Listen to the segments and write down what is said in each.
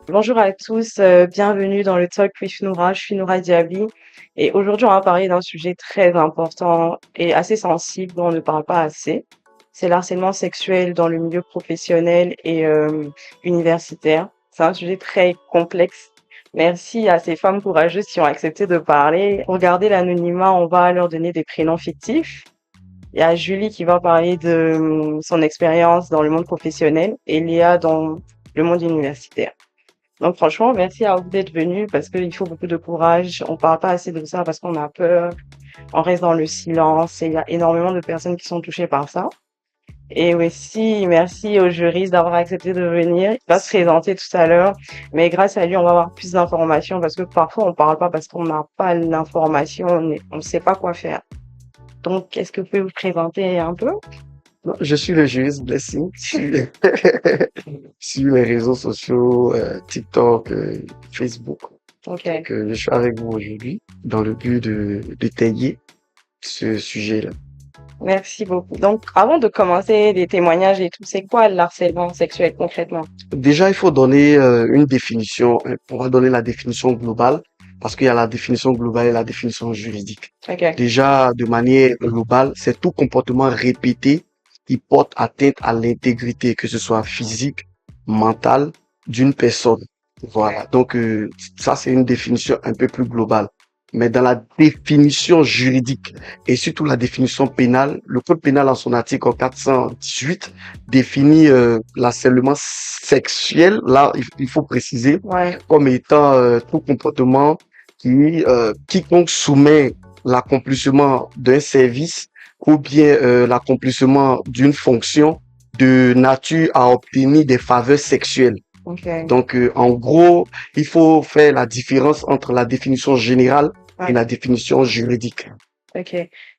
Bonjour à tous, bienvenue dans le Talk with Noura. Je suis Noura Diaby et aujourd'hui on va parler d'un sujet très important et assez sensible dont on ne parle pas assez. C'est l'harcèlement sexuel dans le milieu professionnel et universitaire. C'est un sujet très complexe. Merci à ces femmes courageuses qui ont accepté de parler. Pour garder l'anonymat, on va leur donner des prénoms fictifs. Il y a Julie qui va parler de son expérience dans le monde professionnel et Léa dans le monde universitaire. Donc franchement, merci à vous d'être venus parce qu'il faut beaucoup de courage. On parle pas assez de ça parce qu'on a peur. On reste dans le silence et il y a énormément de personnes qui sont touchées par ça. Et aussi, merci au juriste d'avoir accepté de venir. Il va se présenter tout à l'heure, mais grâce à lui, on va avoir plus d'informations parce que parfois on parle pas parce qu'on n'a pas l'information, on ne sait pas quoi faire. Donc, est-ce que vous pouvez vous présenter un peu? Non, je suis le juriste Blessing sur les réseaux sociaux, TikTok, Facebook. Ok. Je suis avec vous aujourd'hui dans le but de d'étayer ce sujet-là. Merci beaucoup. Donc, avant de commencer les témoignages et tout, c'est quoi le harcèlement sexuel concrètement? Déjà, il faut donner une définition. On va donner la définition globale parce qu'il y a la définition globale et la définition juridique. Ok. Déjà, de manière globale, c'est tout comportement répété qui porte atteinte à l'intégrité, que ce soit physique, mentale, d'une personne. Voilà. Donc, ça, c'est une définition un peu plus globale. Mais dans la définition juridique et surtout la définition pénale, le code pénal en son article 418 définit l'harcèlement sexuel, là, il faut préciser, Ouais. comme étant tout comportement quiconque soumet l'accomplissement d'un service ou bien l'accomplissement d'une fonction de nature à obtenir des faveurs sexuelles. Ok. Donc, en gros, il faut faire la différence entre la définition générale et Ouais. la définition juridique. Ok.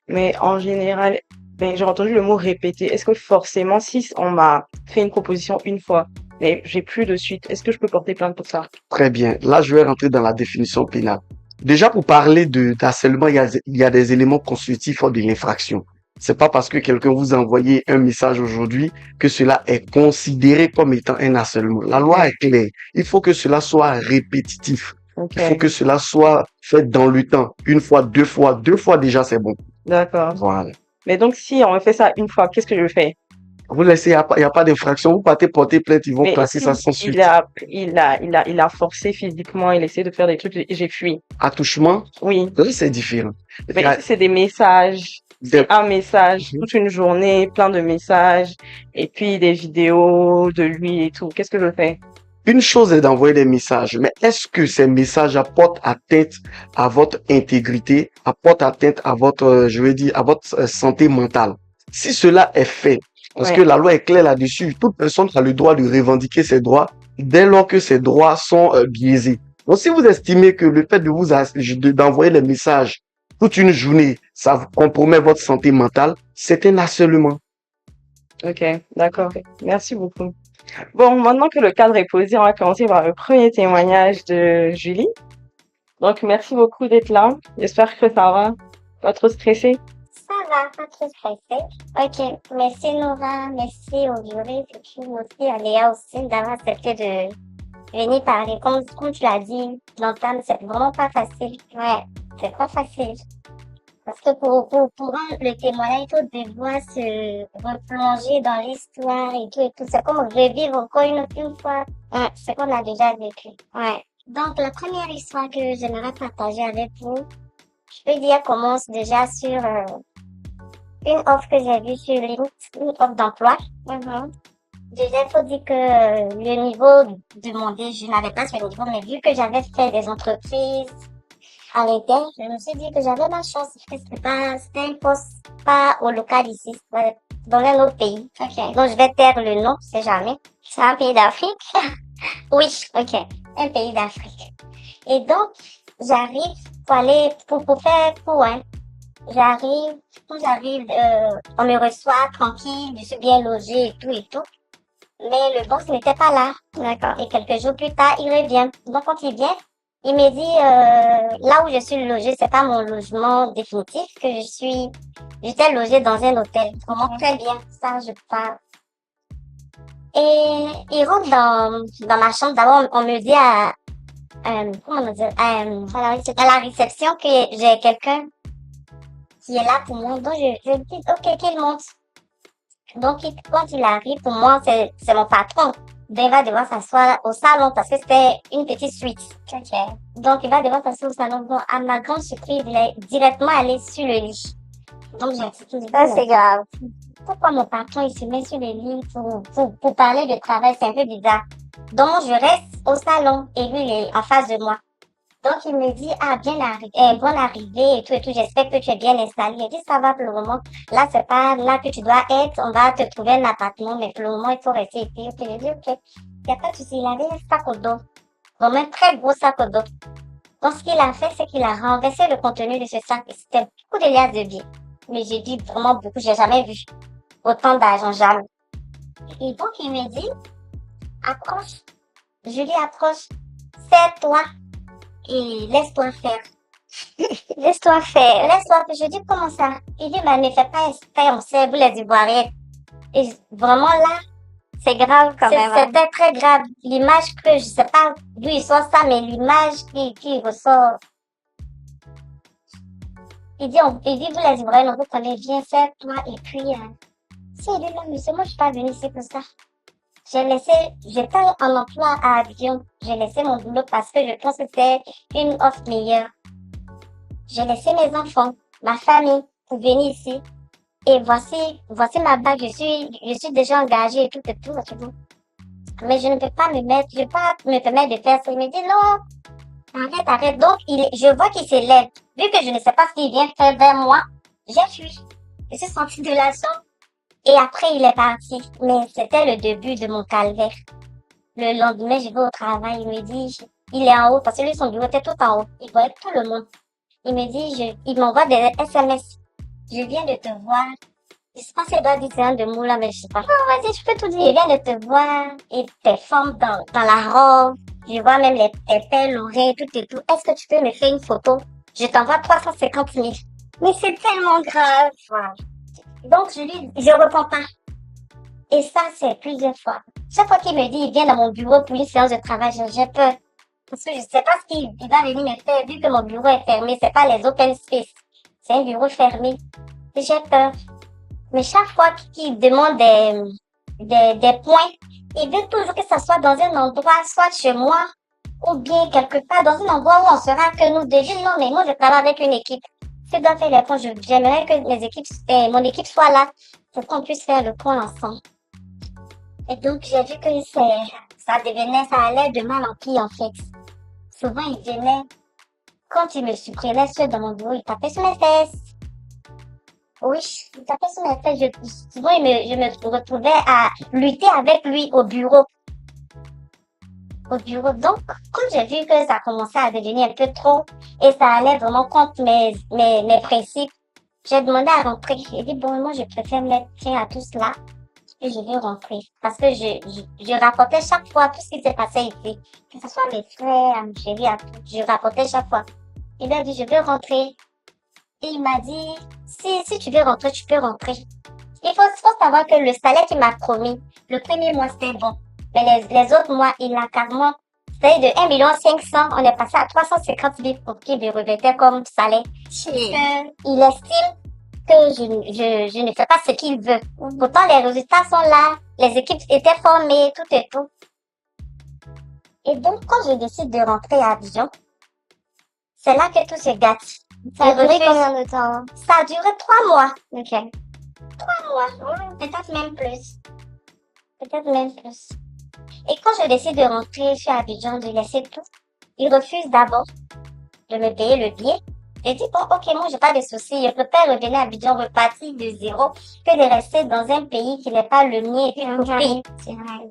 Mais en général, ben, j'ai entendu le mot répéter. Est-ce que forcément, si on m'a fait une proposition une fois, mais j'ai plus de suite, est-ce que je peux porter plainte pour ça? Très bien. Là, je vais rentrer dans la définition pénale. Déjà, pour parler de d'harcèlement, il y a des éléments constitutifs de l'infraction. C'est pas parce que quelqu'un vous a envoyé un message aujourd'hui que cela est considéré comme étant un harcèlement. La loi Ok. est claire. Il faut que cela soit répétitif. Il faut Ok. que cela soit fait dans le temps. Une fois, deux fois déjà, c'est bon. D'accord. Voilà. Mais donc, si on me fait ça une fois, qu'est-ce que je fais? Vous laissez, il y a pas d'infraction. Vous partez porter plainte, ils vont Mais classer ça si sans suite. il a forcé physiquement, il essaie de faire des trucs et j'ai fui. Attouchement, Oui. là, c'est différent. Il y Mais a si c'est des messages, c'est des- un message, Mhm. toute une journée, plein de messages, et puis des vidéos de lui et tout, qu'est-ce que je fais? Une chose est d'envoyer des messages, mais est-ce que ces messages apportent atteinte à votre intégrité, apportent atteinte à votre, je veux dire, à votre santé mentale? Si cela est fait, parce que Ouais. la loi est claire là-dessus, toute personne a le droit de revendiquer ses droits dès lors que ses droits sont biaisés. Donc, si vous estimez que le fait de d'envoyer les messages toute une journée, ça vous compromet votre santé mentale, c'est un harcèlement. Ok. D'accord. Merci beaucoup. Bon, maintenant que le cadre est posé, on va commencer par le premier témoignage de Julie. Donc, merci beaucoup d'être là. J'espère que ça va. Pas trop stressé. Ça va, pas trop stressé. Ok, merci Nora, merci au juriste et puis aussi à Léa aussi d'avoir accepté de venir parler. Comme tu l'as dit, l'entame, c'est vraiment pas facile. Ouais, c'est pas facile. Parce que pour un, le témoignage, il faut devoir se replonger dans l'histoire et tout. C'est comme revivre encore une fois ce qu'on a déjà vécu. Ouais. Donc, la première histoire que j'aimerais partager avec vous, je peux dire, commence déjà sur une offre que j'ai vue sur LinkedIn, une offre d'emploi. Déjà, il faut dire que le niveau demandé, je n'avais pas ce niveau, mais vu que j'avais fait des entreprises à l'interne, je me suis dit que j'avais ma chance, parce que c'était un poste pas au local ici, c'était dans un autre pays. Ok. Donc, je vais taire le nom, c'est jamais. C'est un pays d'Afrique. Oui, ok. Un pays d'Afrique. Et donc, j'arrive pour aller, pour faire cours, hein. J'arrive, quand j'arrive, on me reçoit tranquille, je suis bien logée et tout. Mais le boss n'était pas là. D'accord. Et quelques jours plus tard, il revient. Donc quand il vient, il me dit, là où je suis logée, c'est pas mon logement définitif, j'étais logée dans un hôtel. Vraiment très bien. Ça, je parle. Et il rentre dans ma chambre. D'abord, on me dit comment on dit, à la réception que j'ai quelqu'un qui est là pour moi. Donc, je dis, ok, qu'il monte. Donc, quand il arrive, pour moi, c'est mon patron. Donc, il va devoir s'asseoir au salon parce que c'était une petite suite. Ok. Donc, il va devoir s'asseoir au salon. Bon, à ma grande surprise, il est directement allé sur le lit. Donc, j'ai dit, ça, c'est grave. Pourquoi mon patron, il se met sur le lit pour parler de travail? C'est un peu bizarre. Donc, je reste au salon et lui, il est en face de moi. Donc, il me dit, ah, bonne arrivée et tout, j'espère que tu es bien installé. Il dit, ça va pour le moment. Là, c'est pas là que tu dois être. On va te trouver un appartement, mais pour le moment, il faut rester ici. Ok, je dis, ok. Il n'y a pas de souci. Il avait un sac au dos. Vraiment un très gros sac au dos. Donc, ce qu'il a fait, c'est qu'il a renversé le contenu de ce sac. C'était beaucoup de liasses de billets. Mais j'ai dit vraiment beaucoup. J'ai jamais vu autant d'argent, jamais. Et donc, il me dit, approche. Je lui approche. Serre-toi et laisse-toi faire. Laisse-toi faire. Laisse-toi faire. Je dis, comment ça? Il dit, bah, ne fais pas exprès, on sait, vous les Ivoiriens. Et vraiment là, c'est grave quand même. C'était très grave. L'image que, je sais pas d'où il sort ça, mais l'image qui ressort. Il dit, vous les Ivoiriens, on vous connaît bien, serre-toi. Et puis, si il dit, non, monsieur, moi, je suis pas venue ici pour ça. J'étais en emploi à Abidjan. J'ai laissé mon boulot parce que je pense que c'était une offre meilleure. J'ai laissé mes enfants, ma famille, pour venir ici. Et voici ma bague, je suis déjà engagée et tout, tu vois. Mais je ne peux pas je peux pas me permettre de faire ça. Il me dit non, arrête. Donc, je vois qu'il s'élève. Vu que je ne sais pas ce qu'il vient faire vers moi, j'ai fui. Je suis sortie de la chambre. Et après, il est parti. Mais c'était le début de mon calvaire. Le lendemain, je vais au travail. Il me dit, il est en haut, parce que lui, son bureau était tout en haut. Il voyait tout le monde. Il me dit, il m'envoie des SMS. Je viens de te voir. Je sais pas si elle doit dire un de mots là, mais je sais pas. Oh, vas-y, tu peux tout dire. Je viens de te voir. Et tes formes dans la robe. Je vois même tes perles, l'oreille, tout et tout. Est-ce que tu peux me faire une photo? Je t'envoie 350 000. Mais c'est tellement grave. Wow. Donc, je réponds pas. Et ça, c'est plusieurs fois. Chaque fois qu'il me dit, il vient dans mon bureau pour une séance de travail, j'ai peur. Parce que je sais pas ce qu'il va venir me faire, vu que mon bureau est fermé, c'est pas les open space. C'est un bureau fermé. Et j'ai peur. Mais chaque fois qu'il demande des points, il veut toujours que ça soit dans un endroit, soit chez moi, ou bien quelque part, dans un endroit où on sera que nous deux. Non, mais moi, je travaille avec une équipe. Si je dois faire les points, j'aimerais que mon équipe soit là pour qu'on puisse faire le point ensemble. Et donc, j'ai vu que ça allait de mal en pire, en fait. Souvent, il venait, quand il me surprenait seul dans mon bureau, il tapait sur mes fesses. Oui, il tapait sur mes fesses. Souvent, je me retrouvais à lutter avec lui au bureau. Donc, quand j'ai vu que ça commençait à devenir un peu trop, et ça allait vraiment contre mes principes, j'ai demandé à rentrer. J'ai dit, bon, moi, je préfère mettre fin à tout cela. Et je veux rentrer. Parce que je rapportais chaque fois tout ce qui s'est passé ici. Que ce soit mes frères, à mon chéri, à tout. Je rapportais chaque fois. Il a dit, je veux rentrer. Et il m'a dit, si tu veux rentrer, tu peux rentrer. Il faut savoir que le salaire qu'il m'a promis, le premier mois, c'était bon. Mais les autres mois, il a carrément, c'est de 1 500 000, on est passé à 350 000 pour qu'il me remettait comme salaire. Il estime que je ne fais pas ce qu'il veut. Pourtant, les résultats sont là, les équipes étaient formées, tout et tout. Et donc, quand je décide de rentrer à Abidjan, c'est là que tout se gâte. Ça a duré combien de temps? Ça a duré 3 mois. Ok. 3 mois, peut-être même plus. Et quand je décide de rentrer sur Abidjan, de laisser tout, il refuse d'abord de me payer le billet. J'ai dit, bon, ok, moi, j'ai pas de soucis. Je préfère revenir à Abidjan, repartir de zéro, que de rester dans un pays qui n'est pas le mien et puis pays.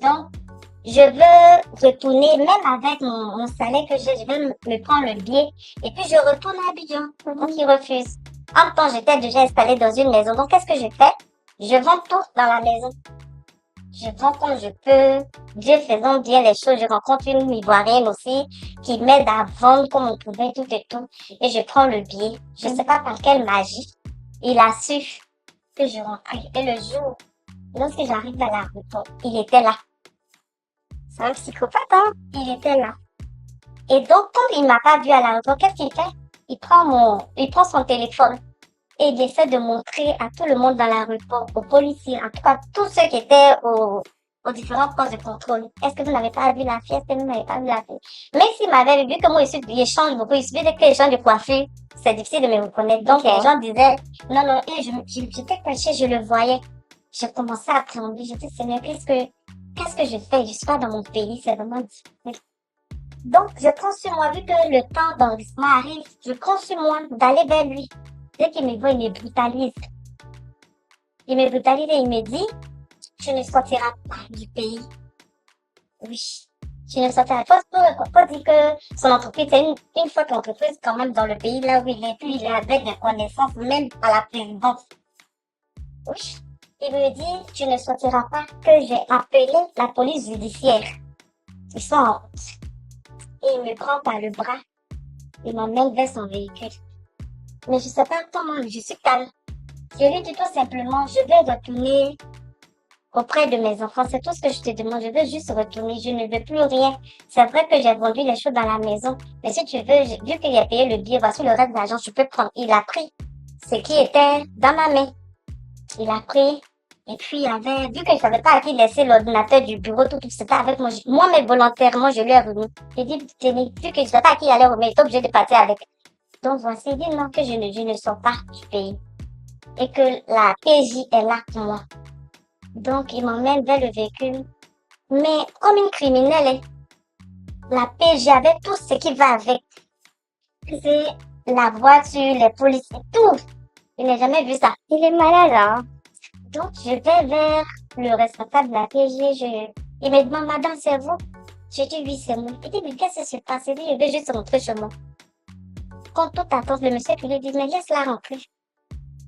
Donc, je veux retourner, même avec mon salaire que j'ai, je vais me prendre le billet et puis je retourne à Abidjan. Donc, il refuse. En même temps, j'étais déjà installée dans une maison. Donc, qu'est-ce que je fais? Je vends tout dans la maison. Je vends comme je peux. Dieu faisant bien les choses. Je rencontre une Ivoirienne aussi qui m'aide à vendre comme on pouvait, tout et tout. Et je prends le billet. Je sais pas par quelle magie. Il a su que je rentrais. Et le jour, lorsque j'arrive à l'aéroport, il était là. C'est un psychopathe, hein. Il était là. Et donc, quand il m'a pas vu à l'aéroport, qu'est-ce qu'il fait? Il prend son téléphone et il essaie de montrer à tout le monde dans l'aéroport, aux policiers, en tout cas, tous ceux qui étaient aux différents postes de contrôle. Est-ce que vous n'avez pas vu la fille? Est-ce que vous n'avez pas vu la fille? Même s'il m'avait vu que moi, il échange beaucoup, il suffit que l'échange de coiffure, c'est difficile de me reconnaître. Donc, les gens disaient, non, non, et j'étais cachée, je le voyais. J'ai commencé à trembler. Je dis, Seigneur, qu'est-ce que je fais? Je suis pas dans mon pays, c'est vraiment difficile. Donc, je prends sur moi, vu que le temps d'enregistrement arrive, je prends sur moi d'aller vers lui. Dès qu'il me voit, il me brutalise. Il me brutalise et il me dit, tu ne sortiras pas du pays. Oui. Tu ne sortiras pas. Faut dire que son entreprise, c'est une fois que l'entreprise, quand même, dans le pays là où il est, puis il est avec des connaissances, même à la présidence. Oui. Il me dit, tu ne sortiras pas, que j'ai appelé la police judiciaire. Ils sont en route. Et il me prend par le bras. Il m'emmène vers son véhicule. Mais je sais pas comment, je suis calme. Je lui dis tout simplement, je vais retourner auprès de mes enfants. C'est tout ce que je te demande. Je veux juste retourner. Je ne veux plus rien. C'est vrai que j'ai vendu les choses dans la maison. Mais si tu veux, vu qu'il a payé le billet, voici le reste de l'argent, je peux prendre. Il a pris ce qui était dans ma main. Il a pris. Et puis, vu que je savais pas à qui laisser l'ordinateur du bureau, tout, c'était avec moi. Moi, mais volontairement, je lui ai remis. J'ai dit, vu que je savais pas à qui il allait remettre, j'étais obligée de partir avec. Donc, voici, il dit non, que je ne sors pas du pays. Et que la PJ est là pour moi. Donc, il m'emmène vers le véhicule. Mais, comme une criminelle, la PJ avait tout ce qui va avec. C'est la voiture, les policiers, tout. Je n'ai jamais vu ça. Il est malade, hein. Donc, je vais vers le responsable de la PJ. Il me demande, madame, c'est vous? Je dis, oui, c'est moi. Il dit, mais qu'est-ce qui se passe? Il dit, je vais juste rentrer chez moi. Quand tout attend, le monsieur lui dit, mais laisse-la rentrer.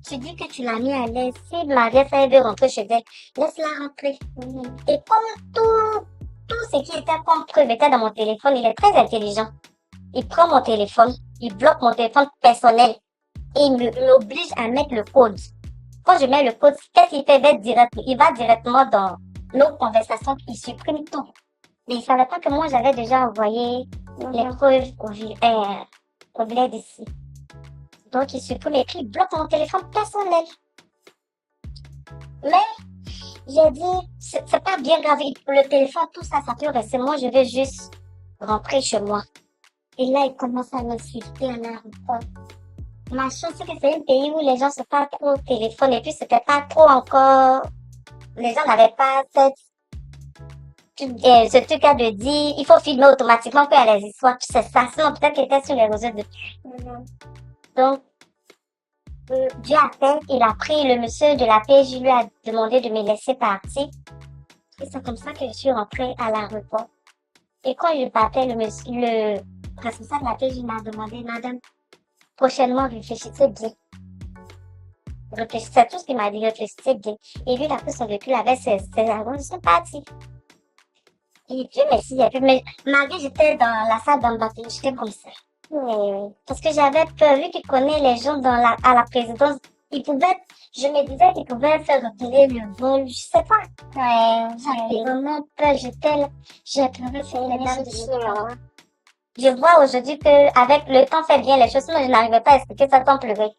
Tu dis que tu l'as mis à l'aise. Si Maria, ça veut rentrer chez elle, laisse-la rentrer. Et comme tout ce qui était comme preuve était dans mon téléphone, il est très intelligent. Il prend mon téléphone, il bloque mon téléphone personnel et il m'oblige à mettre le code. Quand je mets le code, qu'est-ce qu'il fait? Il va directement dans nos conversations, il supprime tout. Mais il savait pas que moi, j'avais déjà envoyé les preuves au bled ici. Donc, il supprime et puis il bloque mon téléphone personnel. Mais, j'ai dit, c'est pas bien grave. Le téléphone, tout ça, ça peut rester. Moi, je vais juste rentrer chez moi. Et là, il commence à m'insulter à l'aéroport. Ma chance, c'est que c'est un pays où les gens se parlent trop au téléphone. Et puis, c'était pas trop encore... Les gens n'avaient pas ce truc-là de dire, il faut filmer automatiquement qu'il y a les histoires. C'est ça. Sinon, peut-être qu'il était sur les réseaux depuis. Donc, Dieu a fait, il a pris le monsieur de la PJ, lui a demandé de me laisser partir. Et c'est comme ça que je suis rentrée à l'aéroport. Et quand je partais, le responsable de la PJ m'a demandé, madame, prochainement, réfléchissez bien. C'est tout ce qu'il m'a dit, réfléchissez bien. Et lui, il a pris son véhicule avec ses armes, ils sont partis. Et Dieu merci, mais malgré j'étais dans la salle d'embarquement, j'étais comme ça. Parce que j'avais peur, vu qu'il connaît les gens à la présidence, je me disais qu'il pouvait faire reculer le vol, je sais pas. J'avais vraiment peur, j'ai pleuré sur les larmes de chien. Je vois aujourd'hui que avec le temps fait bien les choses, sinon je n'arrivais pas à expliquer ça sans pleurer.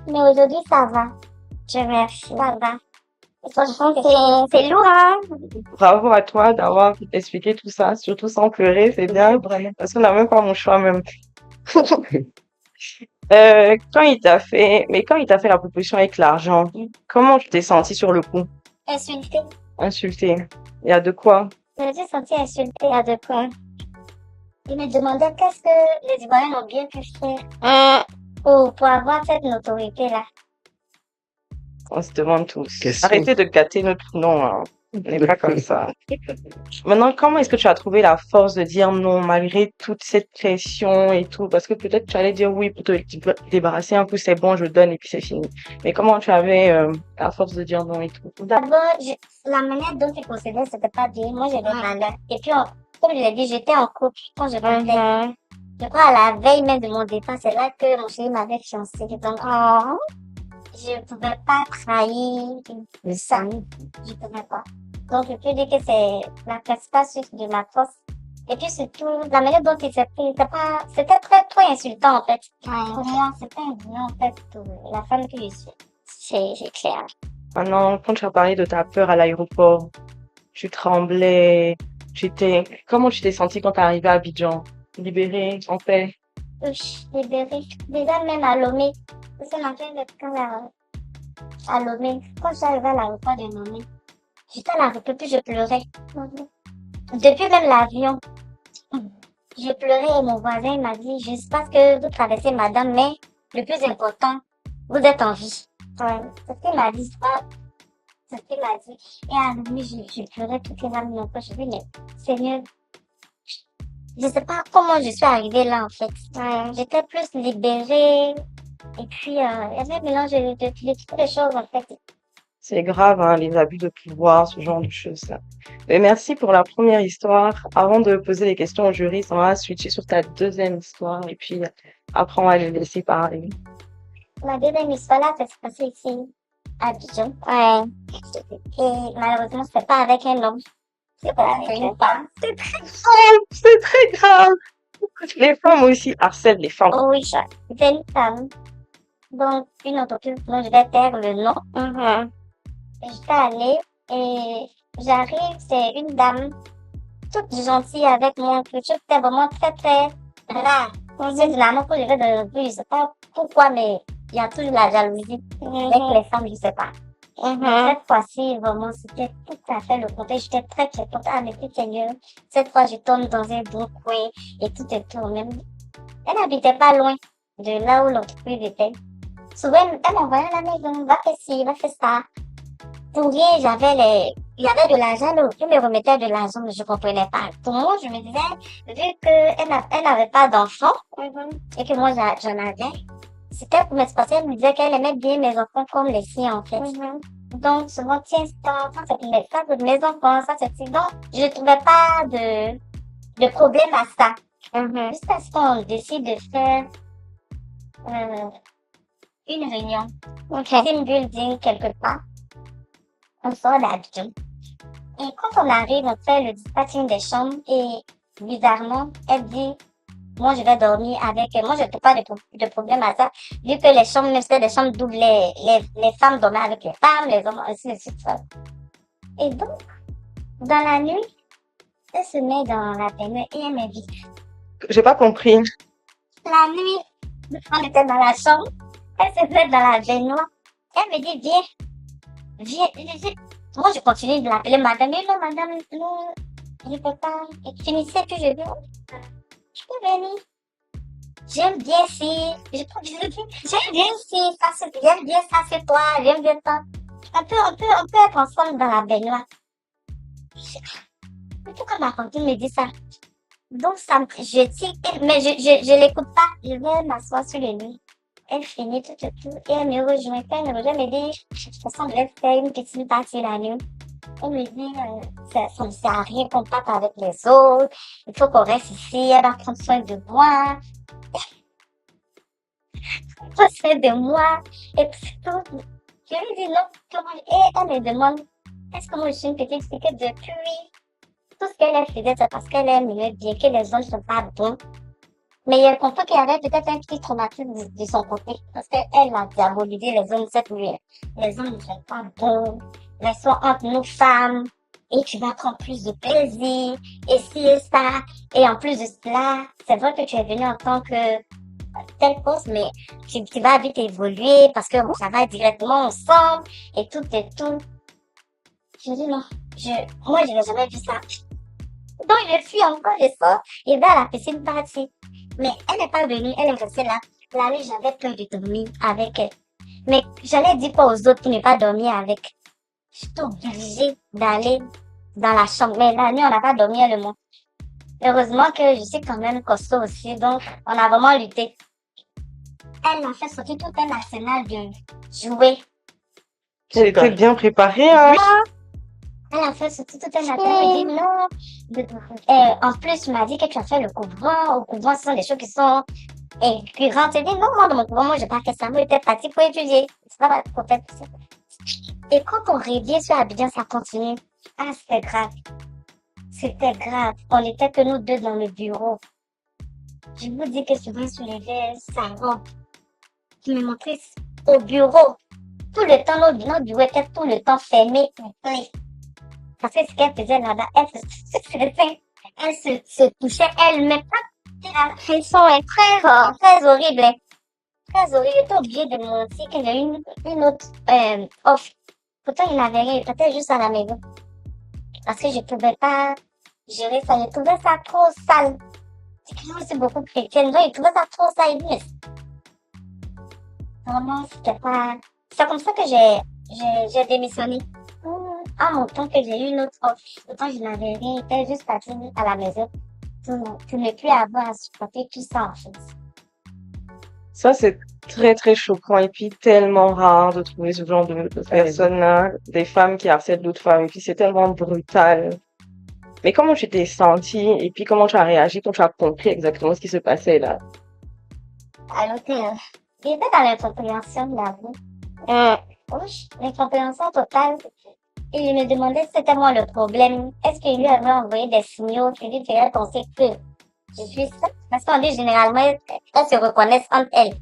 Mais aujourd'hui ça va. Je remercie, ça va. Franchement, c'est lourd, hein? Bravo à toi d'avoir expliqué tout ça, surtout sans pleurer, c'est bien. Parce qu'on n'a même pas mon choix même. Quand il t'a fait la proposition avec l'argent, comment tu t'es sentie sur le coup? Insulté. Insultée. Il y a de quoi? Je me suis sentie insultée, à de quoi? Il me demandait qu'est-ce que les Ivoiriens ont bien pu faire pour avoir cette notoriété-là. On se demande tous. Question. Arrêtez de gâter notre nom, hein. On n'est pas comme ça. Maintenant, comment est-ce que tu as trouvé la force de dire non malgré toute cette pression et tout? Parce que peut-être tu allais dire oui pour te débarrasser un coup, c'est bon, je donne et puis c'est fini. Mais comment tu avais la force de dire non et tout? D'abord, la manière dont il procédait, c'était pas bien. Moi, j'avais malheur. Et puis, comme je l'ai dit, j'étais en couple quand je revenais. Je crois à la veille même de mon départ, c'est là que mon chéri m'avait fiancé. Donc, je pouvais pas trahir le sang. Je pouvais pas. Donc, je peux dire que c'est la principale source de ma force. Et puis surtout, la manière dont il s'est pris, c'était très, très insultant, en fait. Pour moi, c'était indignant, en fait, pour la femme que je suis. C'est clair. Maintenant, quand tu as parlé de ta peur à l'aéroport, tu tremblais, comment tu t'es sentie quand t'es arrivée à Abidjan? Libérée, en paix? Libérée. Déjà, même à Lomé. Parce que ma fille est quand à Lomé. Quand je suis arrivée à l'aéroport de Lomé, j'étais à la rue, puis je pleurais. Depuis même l'avion, je pleurais et mon voisin m'a dit, je sais pas ce que vous traversez, madame, mais le plus important, vous êtes en vie. Ouais, c'est ce qu'il m'a dit, c'est ce qu'il m'a dit. Et à Lomé, je pleurais toutes les larmes de mon poche. Je dis, mais Seigneur, je sais pas comment je suis arrivée là, en fait. Ouais, j'étais plus libérée. Et puis, il y avait un mélange de toutes les choses, en fait. C'est grave, hein, les abus de pouvoir, ce genre de choses-là. Mais merci pour la première histoire. Avant de poser les questions au jury, on va switcher sur ta deuxième histoire et puis après on va les laisser parler. Ma deuxième histoire là, ça s'est passé ici, à Abidjan. Ouais. Et malheureusement, c'était pas avec un homme. C'était avec une femme. Oh, c'est très grave. Les femmes aussi harcèlent les femmes. Oh oui, c'était une femme. Donc, une entreprise dont je vais taire le nom. J'étais allée et j'arrive, c'est une dame toute gentille avec moi. Quelque chose qui était vraiment très, très rare. C'est généralement quand je vais dans le je sais pas pourquoi, mais il y a toujours la jalousie avec les femmes, je sais pas. Mais cette fois-ci, vraiment, c'était tout à fait le contraire. J'étais très contente. Ah, mais Seigneur, cette fois, je tombe dans un bon coin et tout même. Elle n'habitait pas loin de là où l'entreprise était. Souvent, elle m'envoyait à la maison, va faire ci, va faire ça. Pour rien, il y avait de l'argent, elle me remettait de l'argent, mais je comprenais pas. Pour moi, je me disais, vu qu'elle n'avait pas d'enfants, et que moi, j'en avais, c'était pour m'expliquer, elle me disait qu'elle aimait bien mes enfants comme les siens, en fait. Donc, souvent, tiens, ça, c'est pour mes enfants, ça, c'est ça. Donc, je trouvais pas de problème à ça. Jusqu'à ce qu'on décide de faire, une réunion. Team building quelque part. On sort d'Abidjan. Et quand on arrive, on fait le dispatching des chambres et bizarrement, elle dit, moi je vais dormir avec, moi je trouve pas de problème à ça, vu que les chambres, même si c'était des chambres doubles, les femmes dormaient avec les femmes, les hommes aussi, de suite. Et donc, dans la nuit, elle se met dans la baignoire et elle me dit, J'ai pas compris. la nuit, on était dans la chambre, elle se met dans la baignoire, elle me dit, viens. Moi, je continue de l'appeler madame. Mais non, madame, non, je peux pas. Et finissez, puis je dis, je peux venir. J'aime bien si, j'aime bien si, j'aime bien ça, c'est toi, j'aime bien ça. On peut être ensemble dans la baignoire. Mais pourquoi ma copine me dit ça? Donc, je dis, mais je l'écoute pas. Je vais m'asseoir sur le lit. Elle finit tout, et elle me rejoint. Quand elle me rejoint, elle me dit, ça semblerait faire une petite partie la nuit. Elle me dit, ça ne sert à rien qu'on parte avec les autres. Il faut qu'on reste ici. Elle va prendre soin de moi. Prendre soin de moi. Et puis tout. Je lui dis non. Et elle me demande, est-ce que moi je suis une petite fille que depuis tout ce qu'elle faisait, c'est parce qu'elle aimait bien que les hommes ne sont pas bons. Mais il comprend qu'il y avait peut-être un petit traumatisme de son côté. Parce qu'elle a diabolisé les hommes cette nuit. Les hommes ne sont pas bons. Ils sont entre nous femmes. Et tu vas prendre plus de plaisir. Et ci et ça. Et en plus de cela, c'est vrai que tu es venu en tant que tel poste, mais tu vas vite évoluer parce que ça va directement ensemble. Et tout et tout. Je dis non. Moi, je n'ai jamais vu ça. Donc, je fuis encore, je sors. Et vais à la piscine partie. Mais elle n'est pas venue, elle est restée là. La nuit, j'avais peur de dormir avec elle. Mais j'allais dire quoi aux autres pour ne pas dormir avec. Je suis obligée d'aller dans la chambre. Mais la nuit, on n'a pas dormi le mois. Heureusement que je suis quand même costaud aussi, donc on a vraiment lutté. Elle m'a fait sortir tout un arsenal de jouets. C'était bien préparé, hein? Elle a fait sortir tout un arsenal. Elle dit non. En plus, tu m'as dit que tu as fait le couvrant. Au couvrant, ce sont des choses qui sont Et puis rentre dit, non, moi, de mon moment, j'ai pas fait ça. Moi, j'étais partie pour étudier. C'est pas pour faire ça. Et quand on revient sur Abidjan, ça continue. Ah, c'était grave. C'était grave. On était que nous deux dans le bureau. Je vous dis que souvent, je levais sa robe. Je me montrais au bureau. Tout le temps, notre bureau était tout le temps fermé, complet. Parce que ce qu'elle faisait là-bas, elle se touchait elle-même. Elles sont très horribles. Très horrible. J'étais obligée de mentir qu'il y a une autre offre. Pourtant, il avait rien. Il était juste à la maison. Parce que je pouvais pas gérer ça. Je trouvais ça trop sale. C'est que moi aussi beaucoup chrétienne. Donc, je trouvais ça trop sale. Mais vraiment, c'était pas... C'est comme ça que j'ai démissionné. En mon temps que j'ai eu une autre offre. Pourtant, je n'avais rien. J'étais juste partie à la maison. Pour ne plus avoir à supporter tout ça, en fait. Ça, c'est très, très choquant et puis tellement rare de trouver ce genre de personnes-là, des femmes qui harcèlent d'autres femmes et puis c'est tellement brutal. Mais comment tu t'es sentie et puis comment tu as réagi quand tu as compris exactement ce qui se passait là? À l'hôtel. Il était dans l'incompréhension de la vie. Oui, l'incompréhension totale. Et il me demandait si c'était moi le problème. Est-ce qu'il lui avait envoyé des signaux qui lui feraient penser que je suis ça? Parce qu'on dit généralement, elles se reconnaissent entre elles.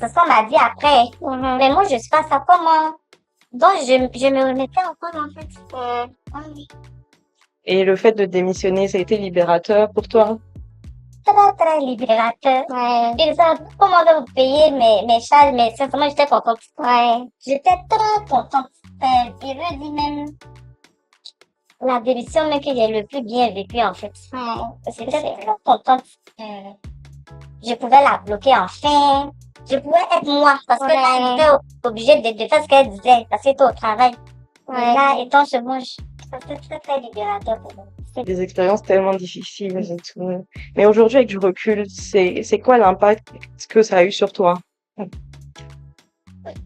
C'est ce qu'on m'a dit après. Mais moi, je suis pas ça. Comment? Donc, je me remettais encore en fait. Et le fait de démissionner, ça a été libérateur pour toi? Très, très libérateur. Ils ont commandé vous payer mes charges, mais sincèrement, j'étais contente. J'étais très contente. Je veux dire même la démission même que j'ai le plus bien vécu en fait. J'étais très contente. Je pouvais la bloquer enfin. Je pouvais être moi parce que là, j'étais obligée de faire ce qu'elle disait parce que j'étais au travail. Là, étant chez moi, c'était très, très libérateur pour moi. Des expériences tellement difficiles et tout. Mais aujourd'hui, avec du recul, c'est quoi l'impact que ça a eu sur toi?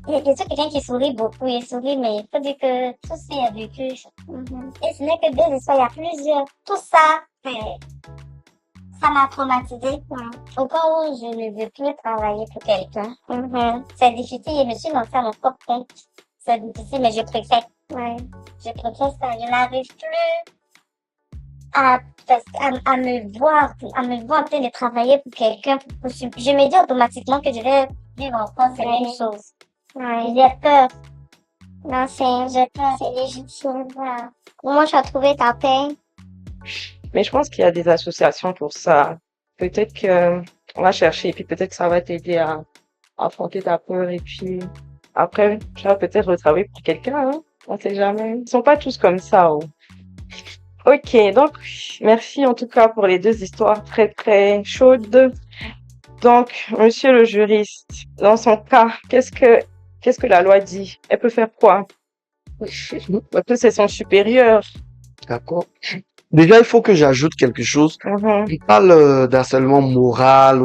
Il y a quelqu'un qui sourit beaucoup, il sourit, mais il faut dire que tout ce qu'il a vécu. Et ce n'est que deux histoires, il y a plusieurs. Tout ça, ça m'a traumatisée. Au cas où je ne veux plus travailler pour quelqu'un. C'est difficile, je me suis lancée à mon propre compte. C'est difficile, mais je préfère. Je préfère ça. Je n'arrive plus à me voir en train de travailler pour quelqu'un. Je me dis automatiquement que je vais vivre encore ces mêmes choses. J'ai peur. Non, j'ai peur. C'est légitime. Voilà. Comment tu as trouvé ta paix? Mais je pense qu'il y a des associations pour ça. Peut-être que on va chercher et puis peut-être que ça va t'aider à affronter ta peur et puis après, tu vas peut-être retravailler pour quelqu'un, hein? On sait jamais. Ils sont pas tous comme ça, oh. Ok, donc merci en tout cas pour les deux histoires très très chaudes. Donc, monsieur le juriste, dans son cas, qu'est-ce que la loi dit? Elle peut faire quoi? Parce que c'est son supérieur. D'accord. Déjà, il faut que j'ajoute quelque chose. Mhm. On parle d'harcèlement moral,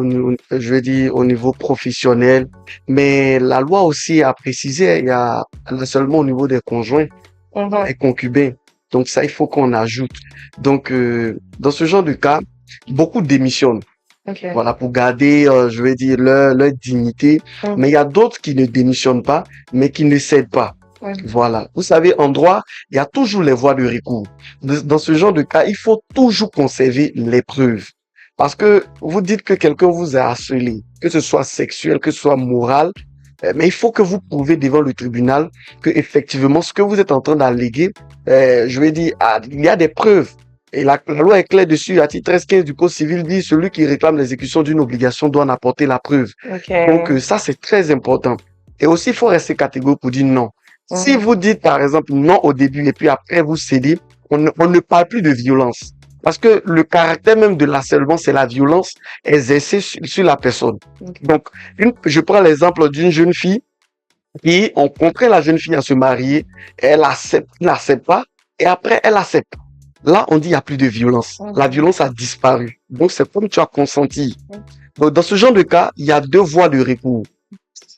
je veux dire, au niveau professionnel, mais la loi aussi a précisé, il y a un harcèlement au niveau des conjoints Mhm. et concubins. Donc ça, il faut qu'on ajoute. Donc, dans ce genre de cas, beaucoup démissionnent. Ok. Voilà, pour garder, je veux dire, leur dignité. Mhm. Mais il y a d'autres qui ne démissionnent pas, mais qui ne cèdent pas. Mhm. Voilà. Vous savez, en droit, il y a toujours les voies de recours. Dans ce genre de cas, il faut toujours conserver les preuves. Parce que vous dites que quelqu'un vous a harcelé, que ce soit sexuel, que ce soit moral, mais il faut que vous prouvez devant le tribunal que effectivement ce que vous êtes en train d'alléguer, je veux dire, il y a des preuves. Et la loi est claire dessus. Article 13-15 du Code civil dit celui qui réclame l'exécution d'une obligation doit en apporter la preuve. Ok. Donc ça, c'est très important. Et aussi, il faut rester catégorique pour dire non. Si Mhm. vous dites, par exemple, non au début et puis après vous cédez, on ne parle plus de violence. Parce que le caractère même de l'harcèlement, c'est la violence exercée sur la personne. Ok. Donc, je prends l'exemple d'une jeune fille qui, on contraint la jeune fille à se marier, elle n'accepte pas, et après, elle accepte. Là, on dit il n'y a plus de violence. La violence a disparu. Donc, c'est comme tu as consenti. Donc, dans ce genre de cas, il y a deux voies de recours.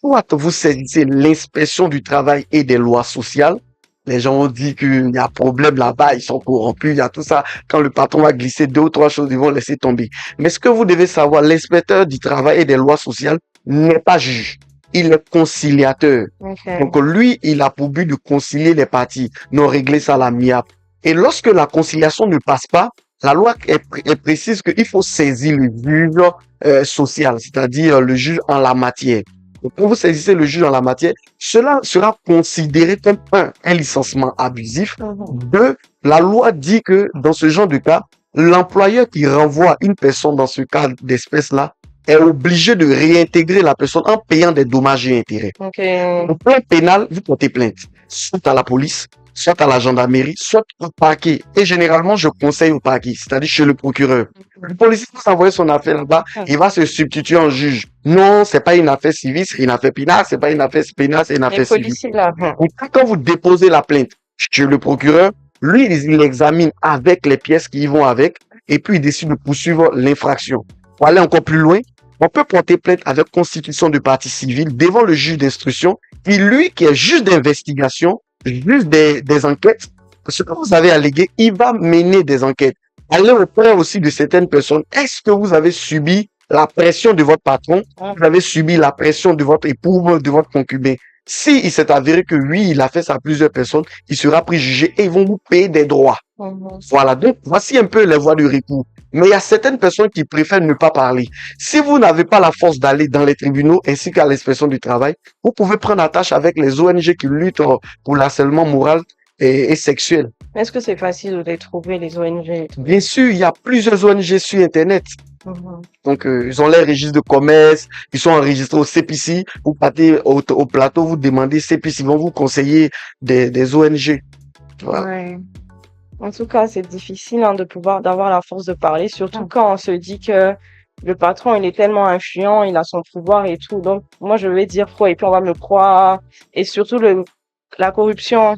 Soit vous saisissez l'inspection du travail et des lois sociales, Les gens ont dit qu'il y a problème là-bas, ils sont corrompus, il y a tout ça. Quand le patron va glisser deux ou trois choses, ils vont laisser tomber. Mais ce que vous devez savoir, l'inspecteur du travail et des lois sociales n'est pas juge. Il est conciliateur. Ok. Donc lui, il a pour but de concilier les parties, non régler ça à l'amiable. Et lorsque la conciliation ne passe pas, la loi est précise qu'il faut saisir le juge social, c'est-à-dire le juge en la matière. Donc, quand vous saisissez le juge en la matière, cela sera considéré comme un licenciement abusif. Mhm. Deux, la loi dit que dans ce genre de cas, l'employeur qui renvoie une personne dans ce cas d'espèce-là est obligé de réintégrer la personne en payant des dommages et intérêts. Ok. Au plan pénal, vous portez plainte, soit à la police, soit à la gendarmerie, soit au parquet. Et généralement, je conseille au parquet, c'est-à-dire chez le procureur. Le policier va s'envoyer son affaire là-bas, il va se substituer en juge. Non, c'est pas une affaire civile, c'est une affaire pénale, c'est pas une affaire pénale, c'est une Les affaire civile. policiers là. Donc, quand vous déposez la plainte chez le procureur, lui, il examine avec les pièces qui y vont avec, et puis il décide de poursuivre l'infraction. Pour aller encore plus loin, on peut porter plainte avec constitution de partie civile devant le juge d'instruction, qui lui, qui est juge d'investigation, juge des enquêtes, ce que vous avez allégué, il va mener des enquêtes. Aller auprès aussi de certaines personnes. Est-ce que vous avez subi la pression de votre patron? Vous avez subi la pression de votre époux, de votre concubin? Si il s'est avéré que oui, il a fait ça à plusieurs personnes, il sera pris jugé et ils vont vous payer des droits. Mhm. Voilà, donc voici un peu les voies de recours. Mais il y a certaines personnes qui préfèrent ne pas parler. Si vous n'avez pas la force d'aller dans les tribunaux ainsi qu'à l'inspection du travail, vous pouvez prendre attache avec les ONG qui luttent pour l'harcèlement moral et sexuel. Est-ce que c'est facile de les trouver, les ONG? Bien sûr, il y a plusieurs ONG sur Internet. Mhm. Donc, ils ont les registres de commerce, ils sont enregistrés au CPC. Vous partez au plateau, vous demandez CPC, ils vont vous conseiller des ONG. Voilà. Ouais. En tout cas, c'est difficile hein, d'avoir la force de parler, surtout quand on se dit que le patron, il est tellement influent, il a son pouvoir et tout. Donc, moi, je vais dire quoi et puis on va me croire. Et surtout, la corruption,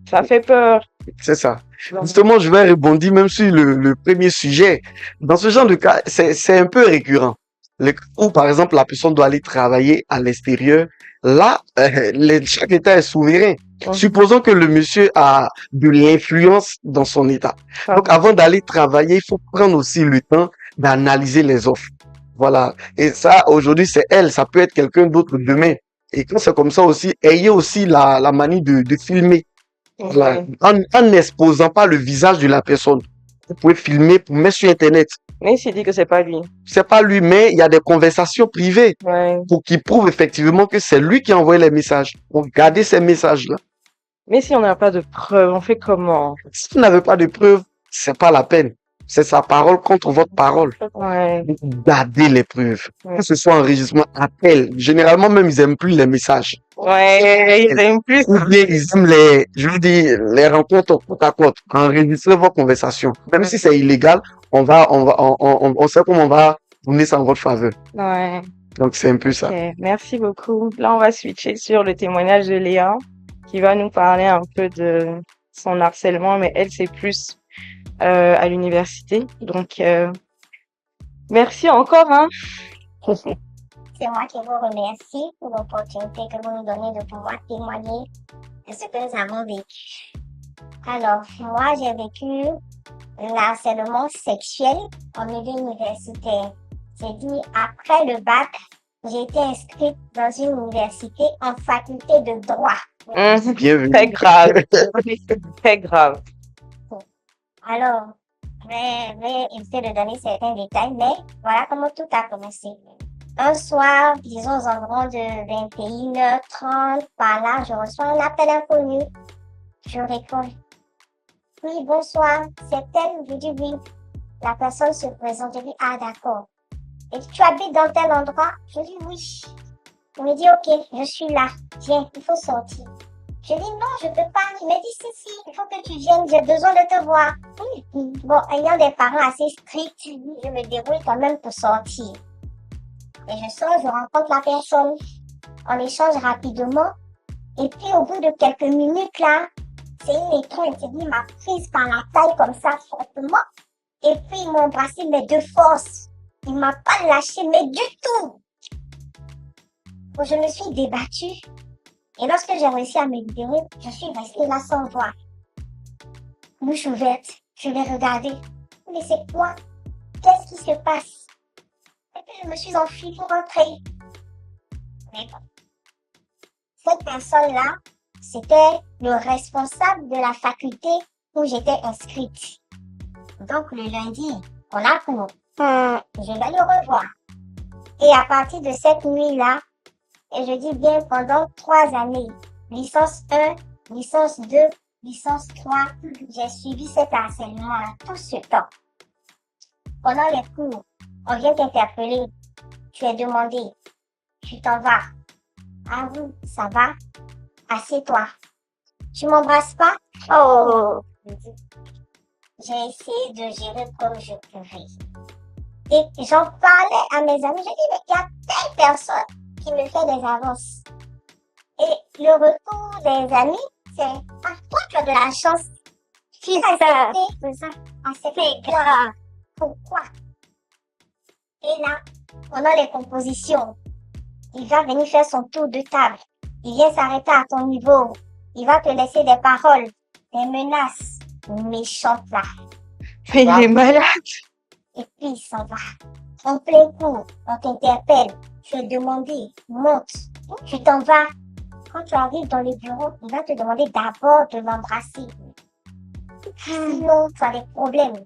ça fait peur. C'est ça. Donc, Justement, je vais rebondir même sur le premier sujet. Dans ce genre de cas, c'est un peu récurrent. Où, par exemple, la personne doit aller travailler à l'extérieur. Là, chaque État est souverain. Mhm. Supposons que le monsieur a de l'influence dans son État. Donc, avant d'aller travailler, il faut prendre aussi le temps d'analyser les offres. Voilà. Et ça, aujourd'hui, c'est elle. Ça peut être quelqu'un d'autre demain. Et quand c'est comme ça aussi, ayez aussi la manie de filmer. Voilà. Ok. En n'exposant pas le visage de la personne. Vous pouvez filmer pour mettre sur Internet. Mais il s'est dit que c'est pas lui. C'est pas lui, mais il y a des conversations privées Ouais. pour qu'il prouve effectivement que c'est lui qui a envoyé les messages. Donc, gardez ces messages-là. Mais si on n'a pas de preuves, on fait comment? Si vous n'avez pas de preuves, c'est pas la peine. C'est sa parole contre votre parole. Ouais. Gardez les preuves. Ouais. Que ce soit enregistrement, appel. Généralement, même, ils aiment plus les messages. Ouais, ils aiment plus. Ou bien, ils aiment je veux dire, les rencontres côte à côte. Enregistrez vos conversations. Même si c'est illégal, on sait comment on va tourner ça en votre faveur. Ouais. Donc, c'est un peu ça. Ok, merci beaucoup. Là, on va switcher sur le témoignage de Léa, qui va nous parler un peu de son harcèlement, mais elle, c'est plus à l'université. Donc, merci encore, hein. C'est moi qui vous remercie pour l'opportunité que vous nous donnez de pouvoir témoigner de ce que nous avons vécu. Alors, moi, j'ai vécu un harcèlement sexuel en milieu universitaire. J'ai dit, après le bac, j'ai été inscrite dans une université en faculté de droit. Bienvenue. Très grave. Très grave. Alors, je vais éviter de donner certains détails, mais voilà comment tout a commencé. Un soir, disons aux environs de 21h30, par là, je reçois un appel inconnu. Je réponds. Oui, bonsoir, c'est elle. Je dis oui. La personne se présente. Je dis, ah d'accord. Et tu habites dans tel endroit? Je dis oui. Il me dit, ok, je suis là. Viens, il faut sortir. Je dis non, je peux pas. Il me dit si, il faut que tu viennes, j'ai besoin de te voir. Oui. Bon, ayant des parents assez stricts, je me débrouille quand même pour sortir. Et je sors, je rencontre la personne. On échange rapidement. Et puis au bout de quelques minutes là, c'est une étreinte. Il m'a prise par la taille comme ça fortement. Et puis il m'a embrassé mais de force. Il m'a pas lâché mais du tout. Bon, je me suis débattue. Et lorsque j'ai réussi à me libérer, je suis restée là sans voix, bouche ouverte. Je l'ai regardé. Mais c'est quoi? Qu'est-ce qui se passe? Et puis je me suis enfuie pour rentrer. Mais bon, cette personne-là, c'était le responsable de la faculté où j'étais inscrite. Donc le lundi, on a cours. Je vais le revoir. Et à partir de cette nuit-là, et je dis bien pendant 3 années, licence 1, licence 2, licence 3, j'ai suivi cet harcèlement-là tout ce temps. Pendant les cours, on vient t'interpeller, tu es demandé, tu t'en vas. Ah oui, ça va? Assieds-toi. Tu m'embrasses pas? Oh! J'ai essayé de gérer comme je pouvais. Et j'en parlais à mes amis, j'ai dit, mais il y a telle personne qui me fait des avances. Et le retour des amis, c'est, ah, toi, tu as de la chance. C'est ça. Accepter. Pourquoi? Et là, pendant les compositions, il va venir faire son tour de table. Il vient s'arrêter à ton niveau. Il va te laisser des paroles, des menaces méchantes là. Mais il est malade. Et puis il s'en va. En plein cours, on t'interpelle. Tu es demandé, monte. Tu t'en vas. Quand tu arrives dans les bureaux, il va te demander d'abord de l'embrasser. Sinon, tu as des problèmes.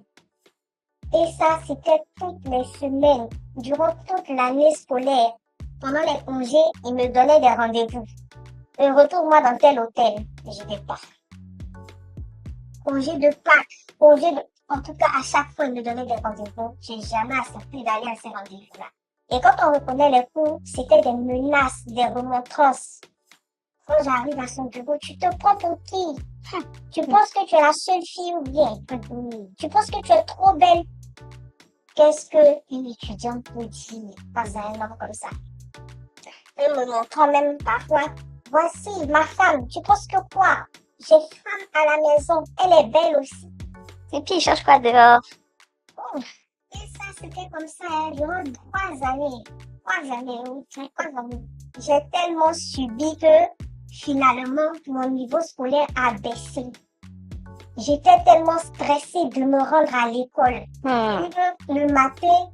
Et ça, c'était toutes les semaines, durant toute l'année scolaire. Pendant les congés, il me donnait des rendez-vous. Retourne-moi dans tel hôtel. Je vais pas. Congé de Pâques, En tout cas, à chaque fois, il me donnait des rendez-vous. J'ai jamais accepté d'aller à ces rendez-vous-là. Et quand on reprenait les cours, c'était des menaces, des remontrances. Quand j'arrive à son bureau, tu te prends pour qui? Tu penses que tu es la seule fille ou bien? Tu penses que tu es trop belle? Qu'est-ce qu'une étudiante peut dire face à un homme comme ça? Et me montrant même parfois, voici ma femme, tu penses que quoi? J'ai femme à la maison, elle est belle aussi. Et puis il cherche quoi dehors? Oh. Et ça, c'était comme ça durant 3 années. 3 années, oui, 3 années. J'ai tellement subi que finalement, mon niveau scolaire a baissé. J'étais tellement stressée de me rendre à l'école. Le matin,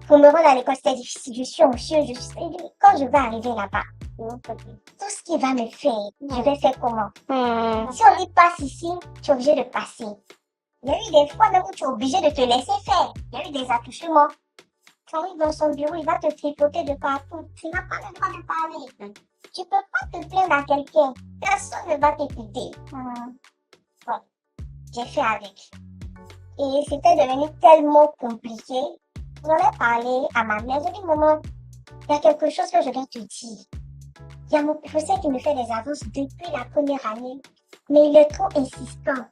pour me rendre à l'école, c'était difficile. Je suis anxieuse. Quand je vais arriver là-bas, tout ce qui va me faire, je vais faire comment? Si on dit passe ici, tu es obligé de passer. Il y a eu des fois même où tu es obligé de te laisser faire. Il y a eu des attouchements. Tu arrives dans son bureau, il va te tripoter de partout. Tu n'as pas le droit de parler. Tu peux pas te plaindre à quelqu'un. Personne ne va t'écouter. Bon, j'ai fait avec. Et c'était devenu tellement compliqué. J'en ai parlé à ma mère. J'ai dit, maman, il y a quelque chose que je dois te dire. Il y a mon professeur qui me fait des avances depuis la première année. Mais il est trop insistant.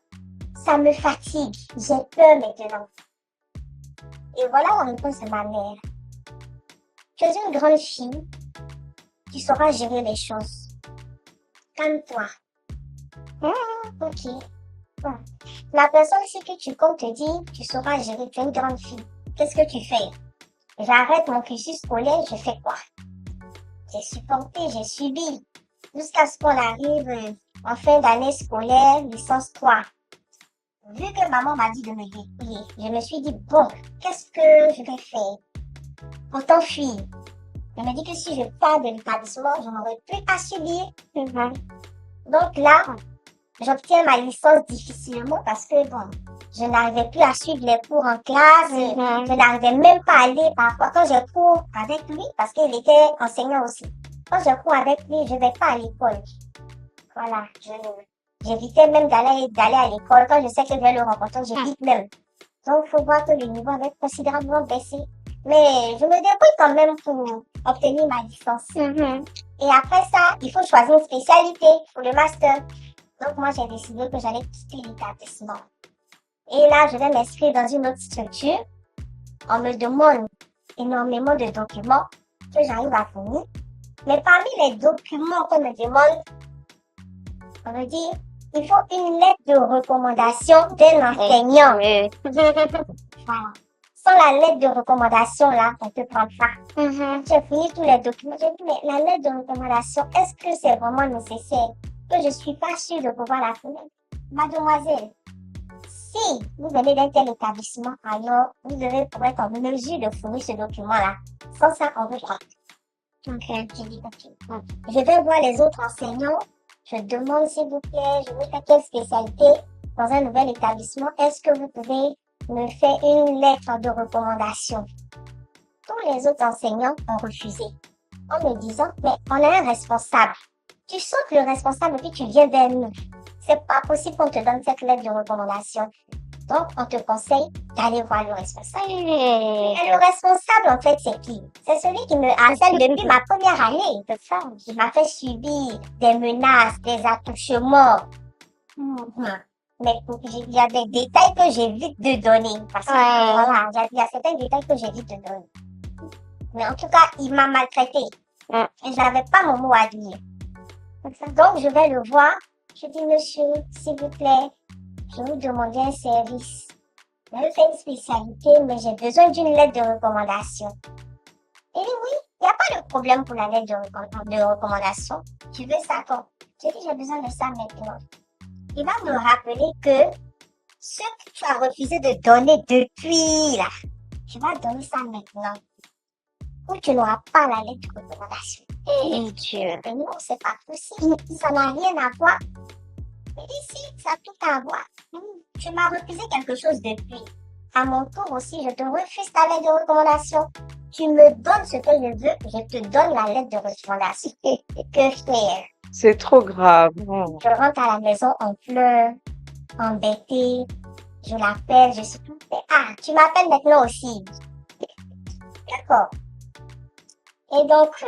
Ça me fatigue. J'ai peur maintenant. Et voilà la réponse de ma mère. Tu es une grande fille. Tu sauras gérer les choses. Calme-toi. Ok. Bon. La personne aussi que tu comptes te dire, tu sauras gérer, tu es une grande fille. Qu'est-ce que tu fais? J'arrête mon cursus scolaire, je fais quoi? J'ai supporté, j'ai subi. Jusqu'à ce qu'on arrive en fin d'année scolaire, licence 3. Vu que maman m'a dit de me débrouiller, je me suis dit, bon, qu'est-ce que je vais faire? Pour t'enfuir. Je me dis que si je pars de l'établissement, je n'aurai plus à subir. Donc là, j'obtiens ma licence difficilement parce que, bon, je n'arrivais plus à suivre les cours en classe. Je n'arrivais même pas à aller parfois. Quand je cours avec lui, parce qu'il était enseignant aussi. Quand je cours avec lui, je ne vais pas à l'école. Voilà, j'évitais même d'aller à l'école. Quand je sais que je vais le rencontrer, j'évite même. Donc, il faut voir que le niveau avait considérablement baissé. Mais je me débrouille quand même pour obtenir ma licence. Et après ça, il faut choisir une spécialité pour le master. Donc, moi, j'ai décidé que j'allais quitter l'établissement. Et là, je vais m'inscrire dans une autre structure. On me demande énormément de documents que j'arrive à fournir. Mais parmi les documents qu'on me demande, on me dit, il faut une lettre de recommandation d'un enseignant. Voilà. sans la lettre de recommandation, là, on peut prendre ça. J'ai fini tous les documents. J'ai dit, mais la lettre de recommandation, est-ce que c'est vraiment nécessaire? Que je suis pas sûre de pouvoir la fournir. Mademoiselle, si vous venez d'un tel établissement, alors vous devez pouvoir être en mesure de fournir ce document-là. Sans ça, on veut pas. Donc, j'ai dit, ok. Je vais voir les autres enseignants. Je demande, s'il vous plaît, je veux faire quelle spécialité dans un nouvel établissement. Est-ce que vous pouvez me faire une lettre de recommandation? Tous les autres enseignants ont refusé en me disant, mais on a un responsable. Tu sens que le responsable, puis tu viens vers nous. C'est pas possible qu'on te donne cette lettre de recommandation. Donc, on te conseille d'aller voir le responsable. Et le responsable, en fait, c'est qui? C'est celui qui me harcèle depuis ma première année. C'est ça. Qui m'a fait subir des menaces, des attouchements. Mais il y a des détails que j'évite de donner. Parce que, voilà, il y a certains détails que j'évite de donner. Mais en tout cas, il m'a maltraité. Et je n'avais pas mon mot à dire. Donc, je vais le voir. Je dis, monsieur, s'il vous plaît, je vous demandais un service. Je fais une spécialité, mais j'ai besoin d'une lettre de recommandation. Il dit, oui, il n'y a pas de problème pour la lettre de recommandation. Tu veux ça quand? Je dis, j'ai besoin de ça maintenant. Il va me rappeler que ce que tu as refusé de donner depuis là, tu vas donner ça maintenant. Ou tu n'auras pas la lettre de recommandation. Et Dieu. Mais non, c'est pas possible. Ça n'a rien à voir. Il dit, si, ça a tout à voir. Tu m'as refusé quelque chose depuis. À mon tour aussi, je te refuse ta lettre de recommandation. Tu me donnes ce que je veux, je te donne la lettre de recommandation. Que faire? C'est trop grave. Je rentre à la maison en pleurs, embêtée. Je l'appelle, je suis tout fait. Ah, tu m'appelles maintenant aussi. D'accord. Et donc,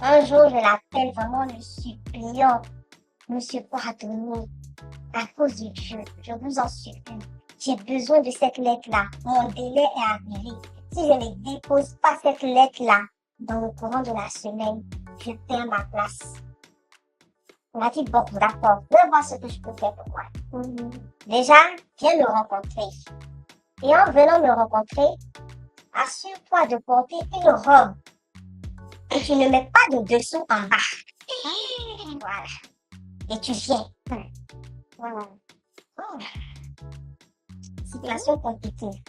un jour, je l'appelle vraiment le suppliant. Monsieur, pardonnez, à cause de Dieu, je vous en supplie. J'ai besoin de cette lettre-là. Mon délai est arrivé. Si je ne dépose pas cette lettre-là dans le courant de la semaine, je perds ma place. On m'a dit, bon, d'accord, je vais voir ce que je peux faire pour moi. Déjà, viens me rencontrer. Et en venant me rencontrer, assure-toi de porter une robe. Et tu ne mets pas de dessous en bas. Voilà. Et tu viens. Voilà. Situation compliquée.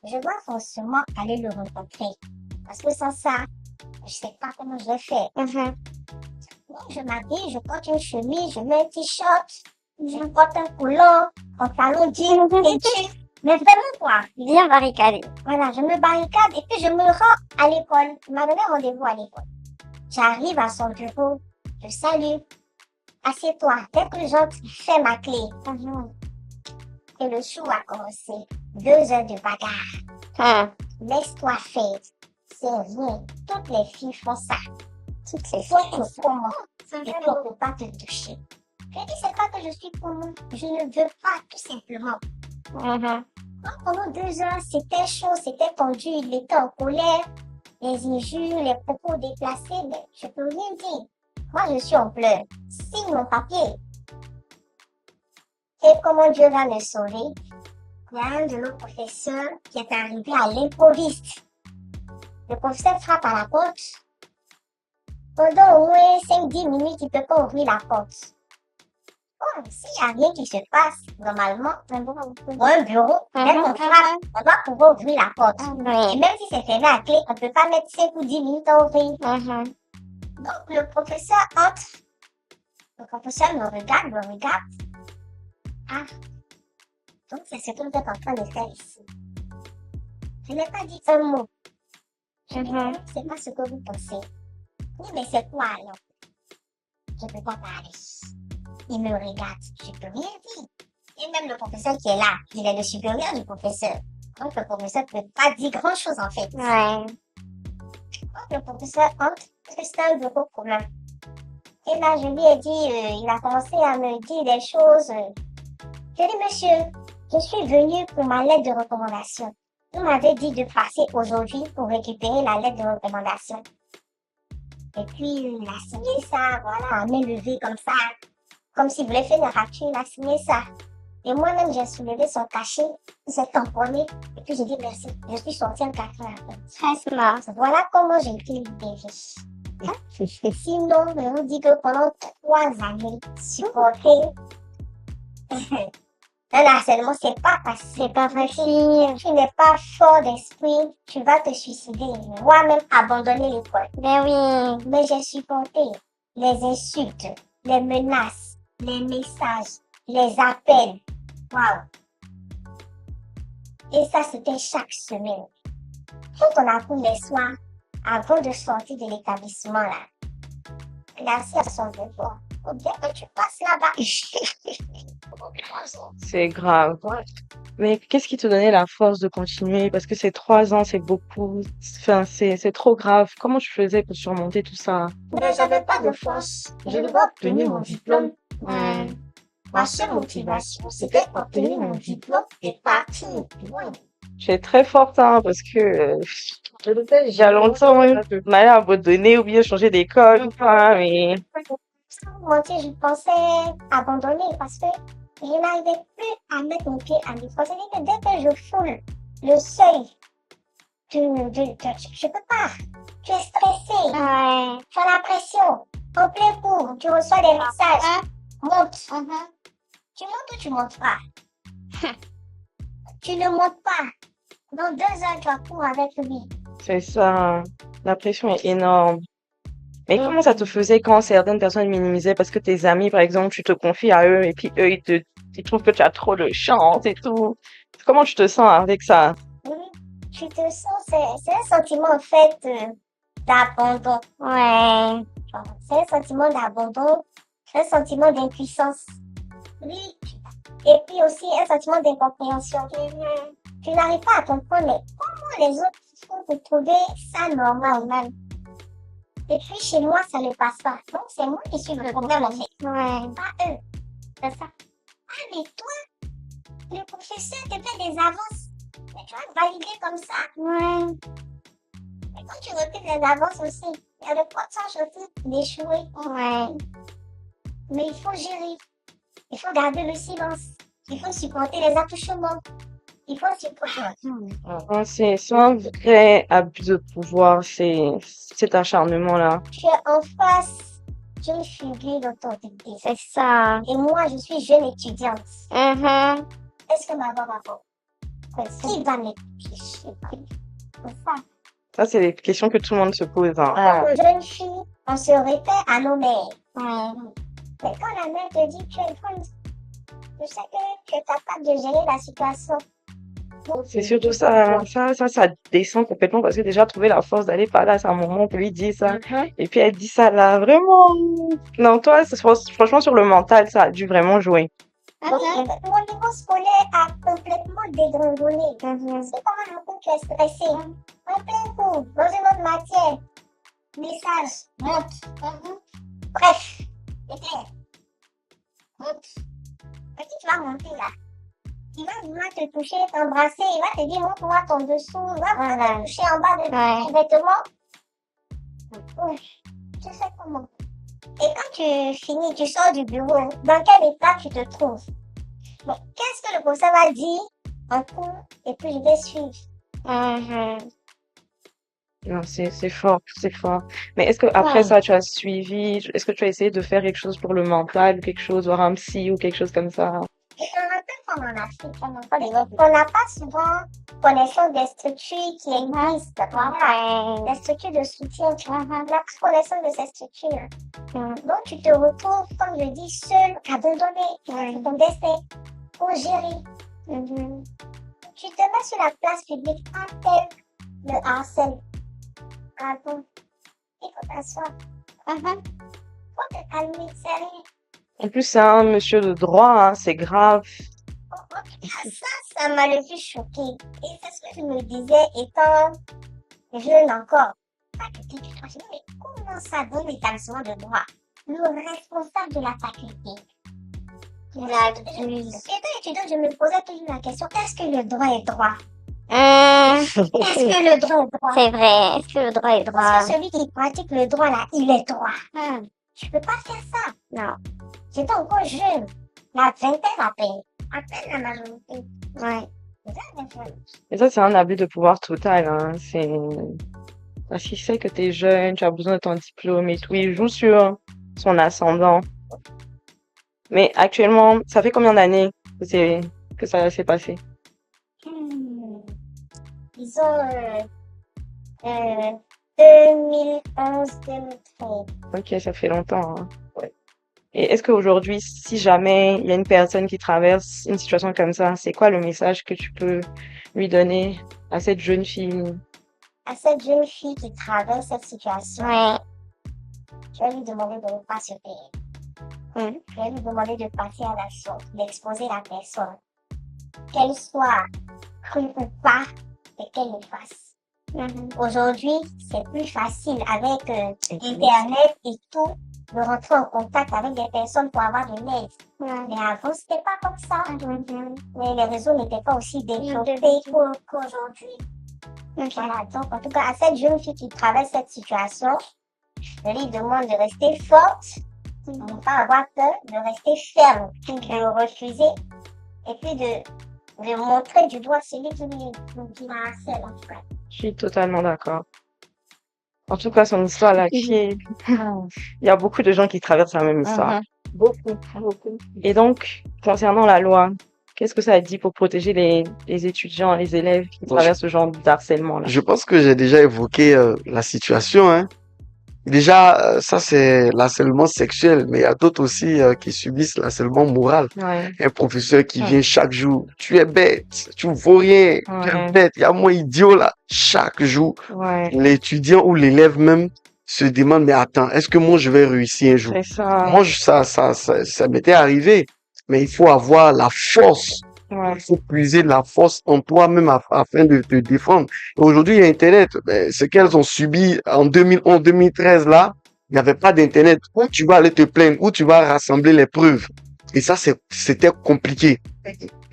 Je dois forcément aller le rencontrer. Parce que sans ça, je sais pas comment je vais faire. Donc, je m'habille, je porte une chemise, je mets un t-shirt, je porte un coulant, un talon jean, et tu. Mais vraiment quoi? Bien barricadé. Voilà, je me barricade et puis je me rends à l'école. Il m'a donné rendez-vous à l'école. J'arrive à son bureau, je salue. Assieds-toi, dès que j'entre, fais ma clé. Et le show a commencé. 2 heures de bagarre. Laisse-toi faire. C'est rien. Toutes les filles font ça. Toutes les Toi, filles. tu comment? Et puis on ne peut pas te toucher. Je dis, c'est pas que je suis pour nous. Je ne veux pas, tout simplement. Donc, pendant 2 heures, c'était chaud, c'était tendu, il était en colère. Les injures, les propos déplacés, mais je peux rien dire. Moi, je suis en pleurs. Signe mon papier. Et comment Dieu va me sauver? Il y a un de nos professeurs qui est arrivé à l'improviste. Le professeur frappe à la porte. Pendant au moins 5-10 minutes, il ne peut pas ouvrir la porte. Oh, s'il n'y a rien qui se passe, normalement, pour un bureau, dès qu'on frappe, on doit pouvoir ouvrir la porte. Et même si c'est fermé à clé, on ne peut pas mettre 5 ou 10 minutes à ouvrir. Donc, le professeur entre. Le professeur me regarde. Ah, donc c'est ce que vous êtes en train de faire ici. Je n'ai pas dit un mot. Je ne sais pas ce que vous pensez. Oui, mais c'est quoi alors? Je ne peux pas parler. Il me regarde. Je ne peux rien dire. Et même le professeur qui est là, il est le supérieur du professeur. Donc le professeur ne peut pas dire grand-chose en fait. Donc le professeur entre, parce que c'est un bureau commun. Et là, je lui ai dit, il a commencé à me dire des choses. Je lui ai dit, monsieur, je suis venu pour ma lettre de recommandation. Vous m'avez dit de passer aujourd'hui pour récupérer la lettre de recommandation. Et puis, il a signé ça, voilà, à main levée comme ça. Comme s'il voulait faire une rature, il a signé ça. Et moi-même, j'ai soulevé son cachet, il s'est tamponné, et puis j'ai dit merci. Je suis sortie en 4 heures après. Très smart. Voilà comment j'ai été libérée. Sinon, je vous dis que pendant 3 années, supporter un harcèlement, c'est pas facile. C'est pas facile. Tu n'es pas fort d'esprit, tu vas te suicider. Moi-même, abandonner l'école. Ben oui. Mais j'ai supporté les insultes, les menaces, les messages, les appels. Waouh! Et ça, c'était chaque semaine. Quand on a pris les soirs, avant de sortir de l'établissement, là, merci à son devoir. Faut bien que tu passes là-bas. C'est grave. Mais qu'est-ce qui te donnait la force de continuer? Parce que ces 3 ans, c'est beaucoup. Enfin, c'est trop grave. Comment tu faisais pour surmonter tout ça? Mais j'avais pas de force. Je devais obtenir mon diplôme. Ma seule motivation, c'était obtenir mon diplôme et partir loin. Tu es très forte, hein, parce que il y a longtemps, je m'allais abandonner ou bien changer d'école. Mais Sans vous mentir, je pensais abandonner parce que je n'arrivais plus à mettre mon pied à l'école. C'est-à-dire que dès que je foule le seuil, je peux pas. Tu es stressé, Ouais. tu as la pression. En plein cours, tu reçois des messages. Monte. Tu montes ou tu montes pas? Tu ne montes pas. Dans 2 heures, tu vas courir avec lui. c'est ça. La pression est énorme. Mais comment ça te faisait quand certaines personnes minimisaient parce que tes amis, par exemple, tu te confies à eux et puis eux, ils trouvent que tu as trop de chance et tout. Comment tu te sens avec ça? Oui, tu te sens, c'est un sentiment en fait d'abandon. Ouais. C'est un sentiment d'abandon, c'est un sentiment d'impuissance. Oui, et puis aussi un sentiment d'incompréhension. Tu n'arrives pas à comprendre, mais comment les autres font pour trouver ça normal même. Et puis chez moi, ça ne passe pas. Donc c'est moi qui suis le problème en fait, Ouais. pas eux. C'est ça. Ah, mais toi, le professeur te fait des avances. Mais tu vas valider comme ça. Ouais. Et quand tu recules les avances aussi, il y a le pourcentage aussi d'échouer. Ouais. Mais il faut gérer. Il faut garder le silence. Il faut supporter les attouchements. Il faut supporter. C'est un vrai abus de pouvoir, cet acharnement-là. Tu es en face d'une figure d'autorité. C'est ça. Et moi, je suis jeune étudiante. Mhm. Est-ce que ma voix va pas? Qui va m'écouter? C'est ça. Ça, c'est des questions que tout le monde se pose, hein. Comme jeune fille, on se réfère à nos mères. Ouais. Mais quand la mère te dit tu es grande, je sais que tu es capable de gérer la situation. C'est surtout ça, ça descend complètement parce que déjà trouver la force d'aller parler à sa maman pour lui dire ça. Et puis elle dit ça là, vraiment. Non, toi, franchement, sur le mental, ça a dû vraiment jouer. Donc, mon niveau scolaire a complètement dégringolé. C'est comme un coup tu es stressé. En plein cours, dans une autre matière. Message, monte. Bref, c'est clair. Monte. Et puis tu vas monter là. Il va vouloir te toucher, t'embrasser, il va te dire montre-moi ton dessous, il va vouloir te toucher en bas de tes vêtements. Tu sais comment. Et quand tu finis, tu sors du bureau, dans quel état tu te trouves? Bon, qu'est-ce que le professeur va dire en cours et puis je vais suivre. Non, c'est fort, c'est fort. Mais est-ce que après ça, tu as suivi, est-ce que tu as essayé de faire quelque chose pour le mental, quelque chose, voir un psy ou quelque chose comme ça? Et on rappelle comme en Afrique, on n'a pas souvent connaissance des structures qui existent. Voilà. Des structures de soutien. On n'a pas connaissance de ces structures. Donc tu te retrouves, comme je dis, seul, abandonné, ton destin, pour gérer. Tu te mets sur la place publique, un tel le harcèle. Pardon. Il faut t'asseoir. Faut te calmer, sérieux. En plus, c'est un monsieur de droit, hein, c'est grave. Ça m'a le plus choqué. Et c'est ce que je me disais étant jeune encore. Faculté du droit. Je me dis, mais comment ça dans l'établissement de droit? Le responsable de la faculté. Étant étudiante, je me posais toujours la question, est-ce que le droit est droit? Est-ce que le droit est droit? C'est vrai. Est-ce que le droit est droit? Parce que celui qui pratique le droit là, il est droit. Tu peux pas faire ça. Non. J'étais encore jeune, la vingtaine à peine. À peine la majorité. Ouais. C'est ça, la chose. Et ça, c'est un abus de pouvoir total, hein. C'est parce qu'il sait que t'es jeune, tu as besoin de ton diplôme et tout. Il joue sur son ascendant. Mais actuellement, ça fait combien d'années que ça s'est passé? Hmm. Disons 2011-2013. Ok, ça fait longtemps, hein. Et est-ce qu'aujourd'hui, si jamais il y a une personne qui traverse une situation comme ça, c'est quoi le message que tu peux lui donner à cette jeune fille? À cette jeune fille qui traverse cette situation, Ouais. je vais lui demander de ne pas se taire. Mm. Je vais lui demander de passer à l'action, d'exposer la personne. Qu'elle soit crue ou pas, et qu'elle le fasse. Mhm. Aujourd'hui, c'est plus facile avec Internet et tout de rentrer en contact avec des personnes pour avoir de l'aide. Ouais. Mais avant, c'était pas comme ça. Mhm. Mais les réseaux n'étaient pas aussi développés qu'aujourd'hui. Ok. Voilà, donc en tout cas, à cette jeune fille qui traverse cette situation, je lui demande de rester forte, de ne pas avoir peur, de rester ferme, de refuser et puis de montrer du doigt celui qui la harcèle en tout cas. Je suis totalement d'accord. En tout cas, son histoire là, il y a beaucoup de gens qui traversent la même histoire. Mhm. Beaucoup. Et donc, concernant la loi, qu'est-ce que ça dit pour protéger les étudiants, les élèves qui Bon, traversent ce genre d'harcèlement là? je pense que j'ai déjà évoqué la situation, hein. Déjà, ça c'est l'harcèlement sexuel, mais il y a d'autres aussi qui subissent l'harcèlement moral. Ouais, Un professeur qui Ouais. vient chaque jour, tu es bête, tu vaux rien, tu es Ouais. bête, il y a moins idiot là. Chaque jour, ouais, l'étudiant ou l'élève même se demande, mais attends, est-ce que moi je vais réussir un jour? c'est ça. Moi, ça m'était arrivé, mais il faut avoir la force. Ouais, Il faut puiser de la force en toi-même afin de te défendre. Et aujourd'hui, il y a Internet. Ben, ce qu'elles ont subi en 2011, 2013, là, il n'y avait pas d'Internet. Où tu vas aller te plaindre, où tu vas rassembler les preuves. Et ça, c'était compliqué.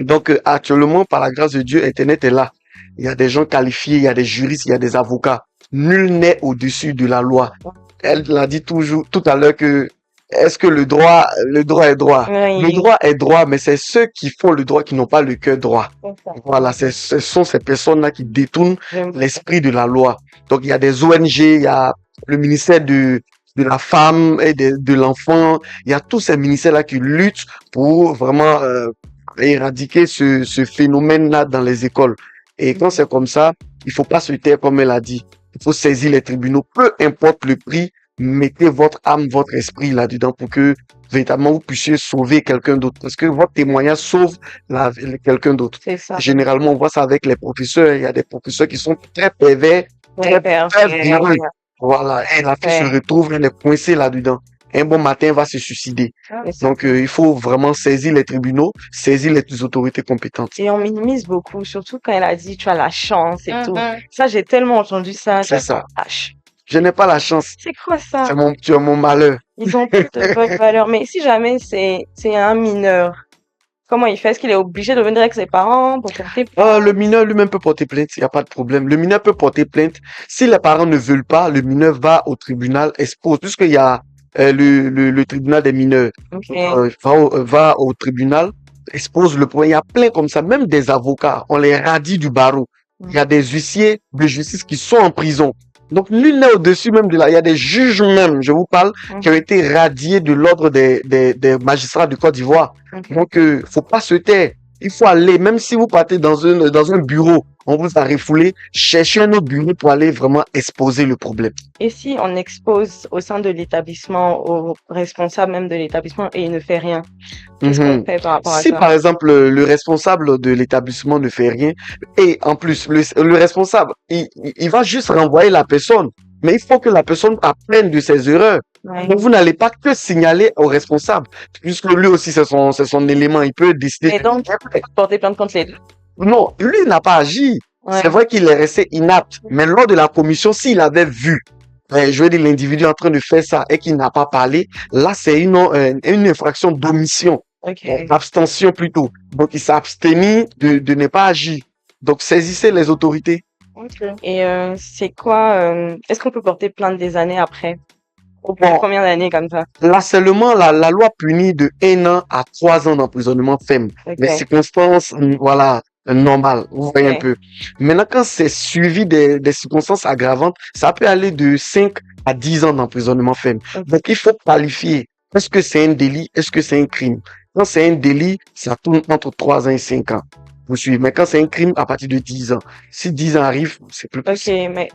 Donc, actuellement, par la grâce de Dieu, Internet est là. Il y a des gens qualifiés, il y a des juristes, il y a des avocats. Nul n'est au-dessus de la loi. Elle l'a dit toujours, tout à l'heure que, est-ce que le droit est droit? Le oui, droit est droit, mais c'est ceux qui font le droit qui n'ont pas le cœur droit. c'est ça. Voilà, ce sont ces personnes-là qui détournent J'aime l'esprit de la loi. Donc, il y a des ONG, il y a le ministère de la femme et de l'enfant. Il y a tous ces ministères-là qui luttent pour vraiment éradiquer ce phénomène-là dans les écoles. Et quand c'est comme ça, il faut pas se taire comme elle a dit. Il faut saisir les tribunaux, peu importe le prix, mettez votre âme, votre esprit là-dedans pour que véritablement vous puissiez sauver quelqu'un d'autre. Parce que votre témoignage sauve quelqu'un d'autre. c'est ça. Généralement, on voit ça avec les professeurs. Il y a des professeurs qui sont très pervers, Ouais, très virulents. Voilà. Et la fille se Ouais. retrouve, elle est coincée là-dedans. Un bon matin, elle va se suicider. C'est ça. Donc, il faut vraiment saisir les tribunaux, saisir les autorités compétentes. Et on minimise beaucoup, surtout quand elle a dit tu as la chance et tout. Mhm. Ça, j'ai tellement entendu ça. C'est ça. Vache. Je n'ai pas la chance. C'est quoi ça? Tu as mon malheur. Ils ont plus de bonne valeur. Mais si jamais c'est un mineur, comment il fait? Est-ce qu'il est obligé de venir avec ses parents pour porter Le mineur lui-même peut porter plainte, il n'y a pas de problème. Le mineur peut porter plainte. Si les parents ne veulent pas, le mineur va au tribunal, expose, puisqu'il y a le tribunal des mineurs. Ok. Va au tribunal, expose le point. Il y a plein comme ça, même des avocats, on les radie du barreau. Il y a des huissiers de justice qui sont en prison. Donc, nul n'est au-dessus même de là. Il y a des juges même, je vous parle, qui ont été radiés de l'ordre des magistrats du Côte d'Ivoire. Ok. Donc, faut pas se taire. Il faut aller, même si vous partez dans un bureau, on vous a refoulé, cherchez un autre bureau pour aller vraiment exposer le problème. Et si on expose au sein de l'établissement, au responsable même de l'établissement et il ne fait rien, qu'est-ce qu'on fait par rapport à Si ça? par exemple le responsable de l'établissement ne fait rien, et en plus le responsable, il va juste renvoyer la personne, mais il faut que la personne apprenne de ses erreurs. Ouais. Donc vous n'allez pas que signaler au responsable, puisque lui aussi c'est son élément, il peut décider. Et donc, porter plainte contre les deux. Non, lui il n'a pas agi. Ouais. C'est vrai qu'il est resté inapte, mais lors de la commission, s'il avait vu, je veux dire, l'individu en train de faire ça et qu'il n'a pas parlé, là c'est une infraction d'omission. Ok. Abstention plutôt. Donc, il s'est abstenu de ne pas agir. Donc, saisissez les autorités. Et c'est quoi, est-ce qu'on peut porter plainte des années après? Bon, Combien d'années comme ça? là seulement, la loi punit de 1 an à 3 ans d'emprisonnement ferme. Les Ok, circonstances, voilà, normales, vous voyez un ok, peu. Maintenant, quand c'est suivi des circonstances aggravantes, ça peut aller de 5 à 10 ans d'emprisonnement ferme. ok, Donc, il faut qualifier. Est-ce que c'est un délit? Est-ce que c'est un crime? Quand c'est un délit, ça tourne entre 3 ans et 5 ans. Vous suivez. Mais quand c'est un crime, à partir de 10 ans. Si 10 ans arrivent, c'est plus ok, possible. mais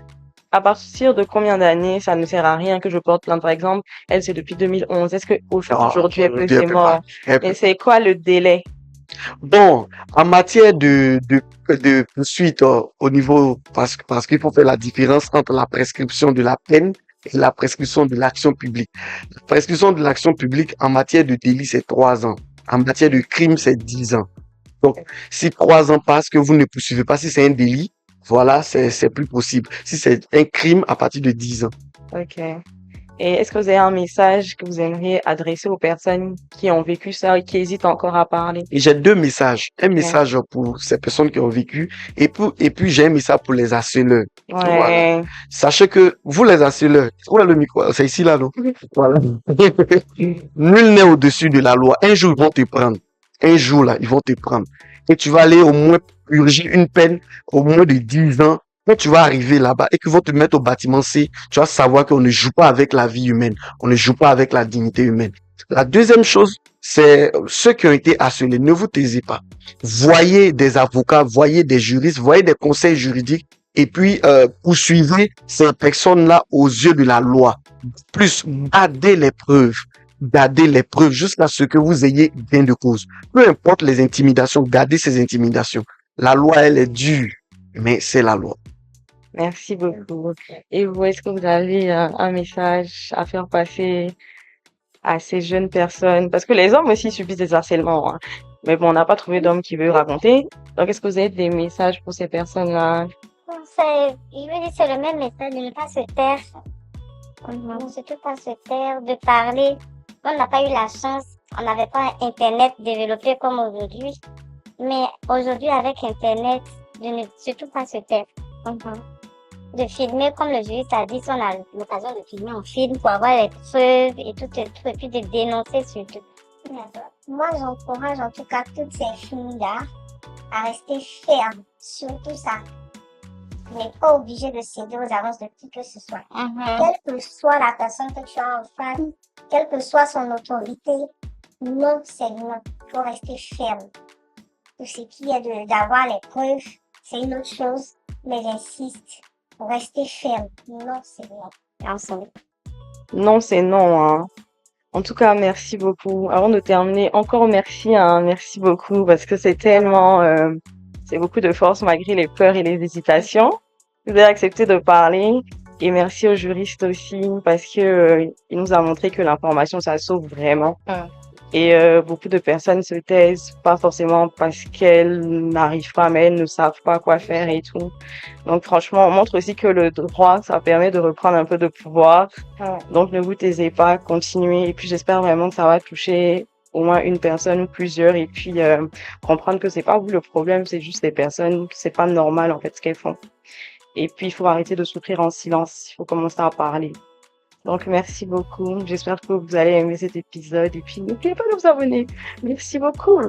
à partir de combien d'années ça ne sert à rien que je porte plainte, par exemple? Elle, c'est depuis 2011. Est-ce que Non, aujourd'hui aujourd'hui, elle c'est peut pas. mort? Elle Mais peut c'est quoi le délai? Bon, en matière de poursuite au niveau, parce qu'il faut faire la différence entre la prescription de la peine et la prescription de l'action publique. La prescription de l'action publique en matière de délit, c'est 3 ans. En matière de crime, c'est 10 ans. Donc, si 3 ans passent que vous ne poursuivez pas, si c'est un délit, voilà, c'est plus possible. Si c'est un crime, à partir de 10 ans. Ok. Et est-ce que vous avez un message que vous aimeriez adresser aux personnes qui ont vécu ça et qui hésitent encore à parler? Et j'ai deux messages. Un Ok. message pour ces personnes qui ont vécu et puis j'ai un message pour les harceleurs. Voilà. Ouais. Sachez que vous les harceleurs, où est le micro? C'est ici là, non? Voilà. Nul n'est au-dessus de la loi. Un jour, ils vont te prendre. Un jour là, ils vont te prendre. Et tu vas aller au moins purger une peine au moins de 10 ans. Quand tu vas arriver là-bas et qu'ils vont te mettre au bâtiment C, tu vas savoir qu'on ne joue pas avec la vie humaine. On ne joue pas avec la dignité humaine. La deuxième chose, c'est ceux qui ont été harcelés. Ne vous taisez pas. Voyez des avocats, voyez des juristes, voyez des conseils juridiques et puis poursuivez ces personnes-là aux yeux de la loi. Plus, gardez les preuves jusqu'à ce que vous ayez gain de cause. Peu importe les intimidations, gardez ces intimidations. La loi, elle est dure, mais c'est la loi. Merci beaucoup. Et vous, est-ce que vous avez un message à faire passer à ces jeunes personnes? Parce que les hommes aussi subissent des harcèlements, hein. Mais bon, on n'a pas trouvé d'homme qui veut raconter. Donc, est-ce que vous avez des messages pour ces personnes-là? Je veux dire, c'est le même message de ne pas se taire, de surtout pas se taire, de parler. On n'a pas eu la chance, on n'avait pas Internet développé comme aujourd'hui. Mais aujourd'hui, avec Internet, de ne surtout pas se taire. De filmer, comme le juriste a dit, si on a l'occasion de filmer, on filme pour avoir les preuves et tout, et puis de dénoncer surtout. D'accord. Moi, j'encourage en tout cas toutes ces filles-là à rester fermes sur tout ça. Tu n'es pas obligé de céder aux avances de qui que ce soit. Quelle que soit la personne que tu as en face, quelle que soit son autorité, non, c'est non. Il faut rester ferme. Tout ce qui est d'avoir les preuves, c'est une autre chose, mais j'insiste. Faut rester ferme. Non, c'est non. Et ensemble. Non, c'est non, hein. En tout cas, merci beaucoup. Avant de terminer, encore merci, hein. Merci beaucoup parce que c'est tellement, c'est beaucoup de force malgré les peurs et les hésitations. Vous avez accepté de parler et merci aux juristes aussi parce que il nous a montré que l'information, ça sauve vraiment. Et beaucoup de personnes se taisent, pas forcément parce qu'elles n'arrivent pas, mais elles ne savent pas quoi faire et tout. Donc franchement, on montre aussi que le droit, ça permet de reprendre un peu de pouvoir. Donc ne vous taisez pas, continuez. Et puis j'espère vraiment que ça va toucher au moins une personne ou plusieurs. Et puis comprendre que c'est pas vous le problème, c'est juste les personnes, c'est pas normal en fait ce qu'elles font. Et puis il faut arrêter de souffrir en silence, il faut commencer à parler. Donc, merci beaucoup. J'espère que vous allez aimer cet épisode. Et puis, n'oubliez pas de vous abonner. Merci beaucoup.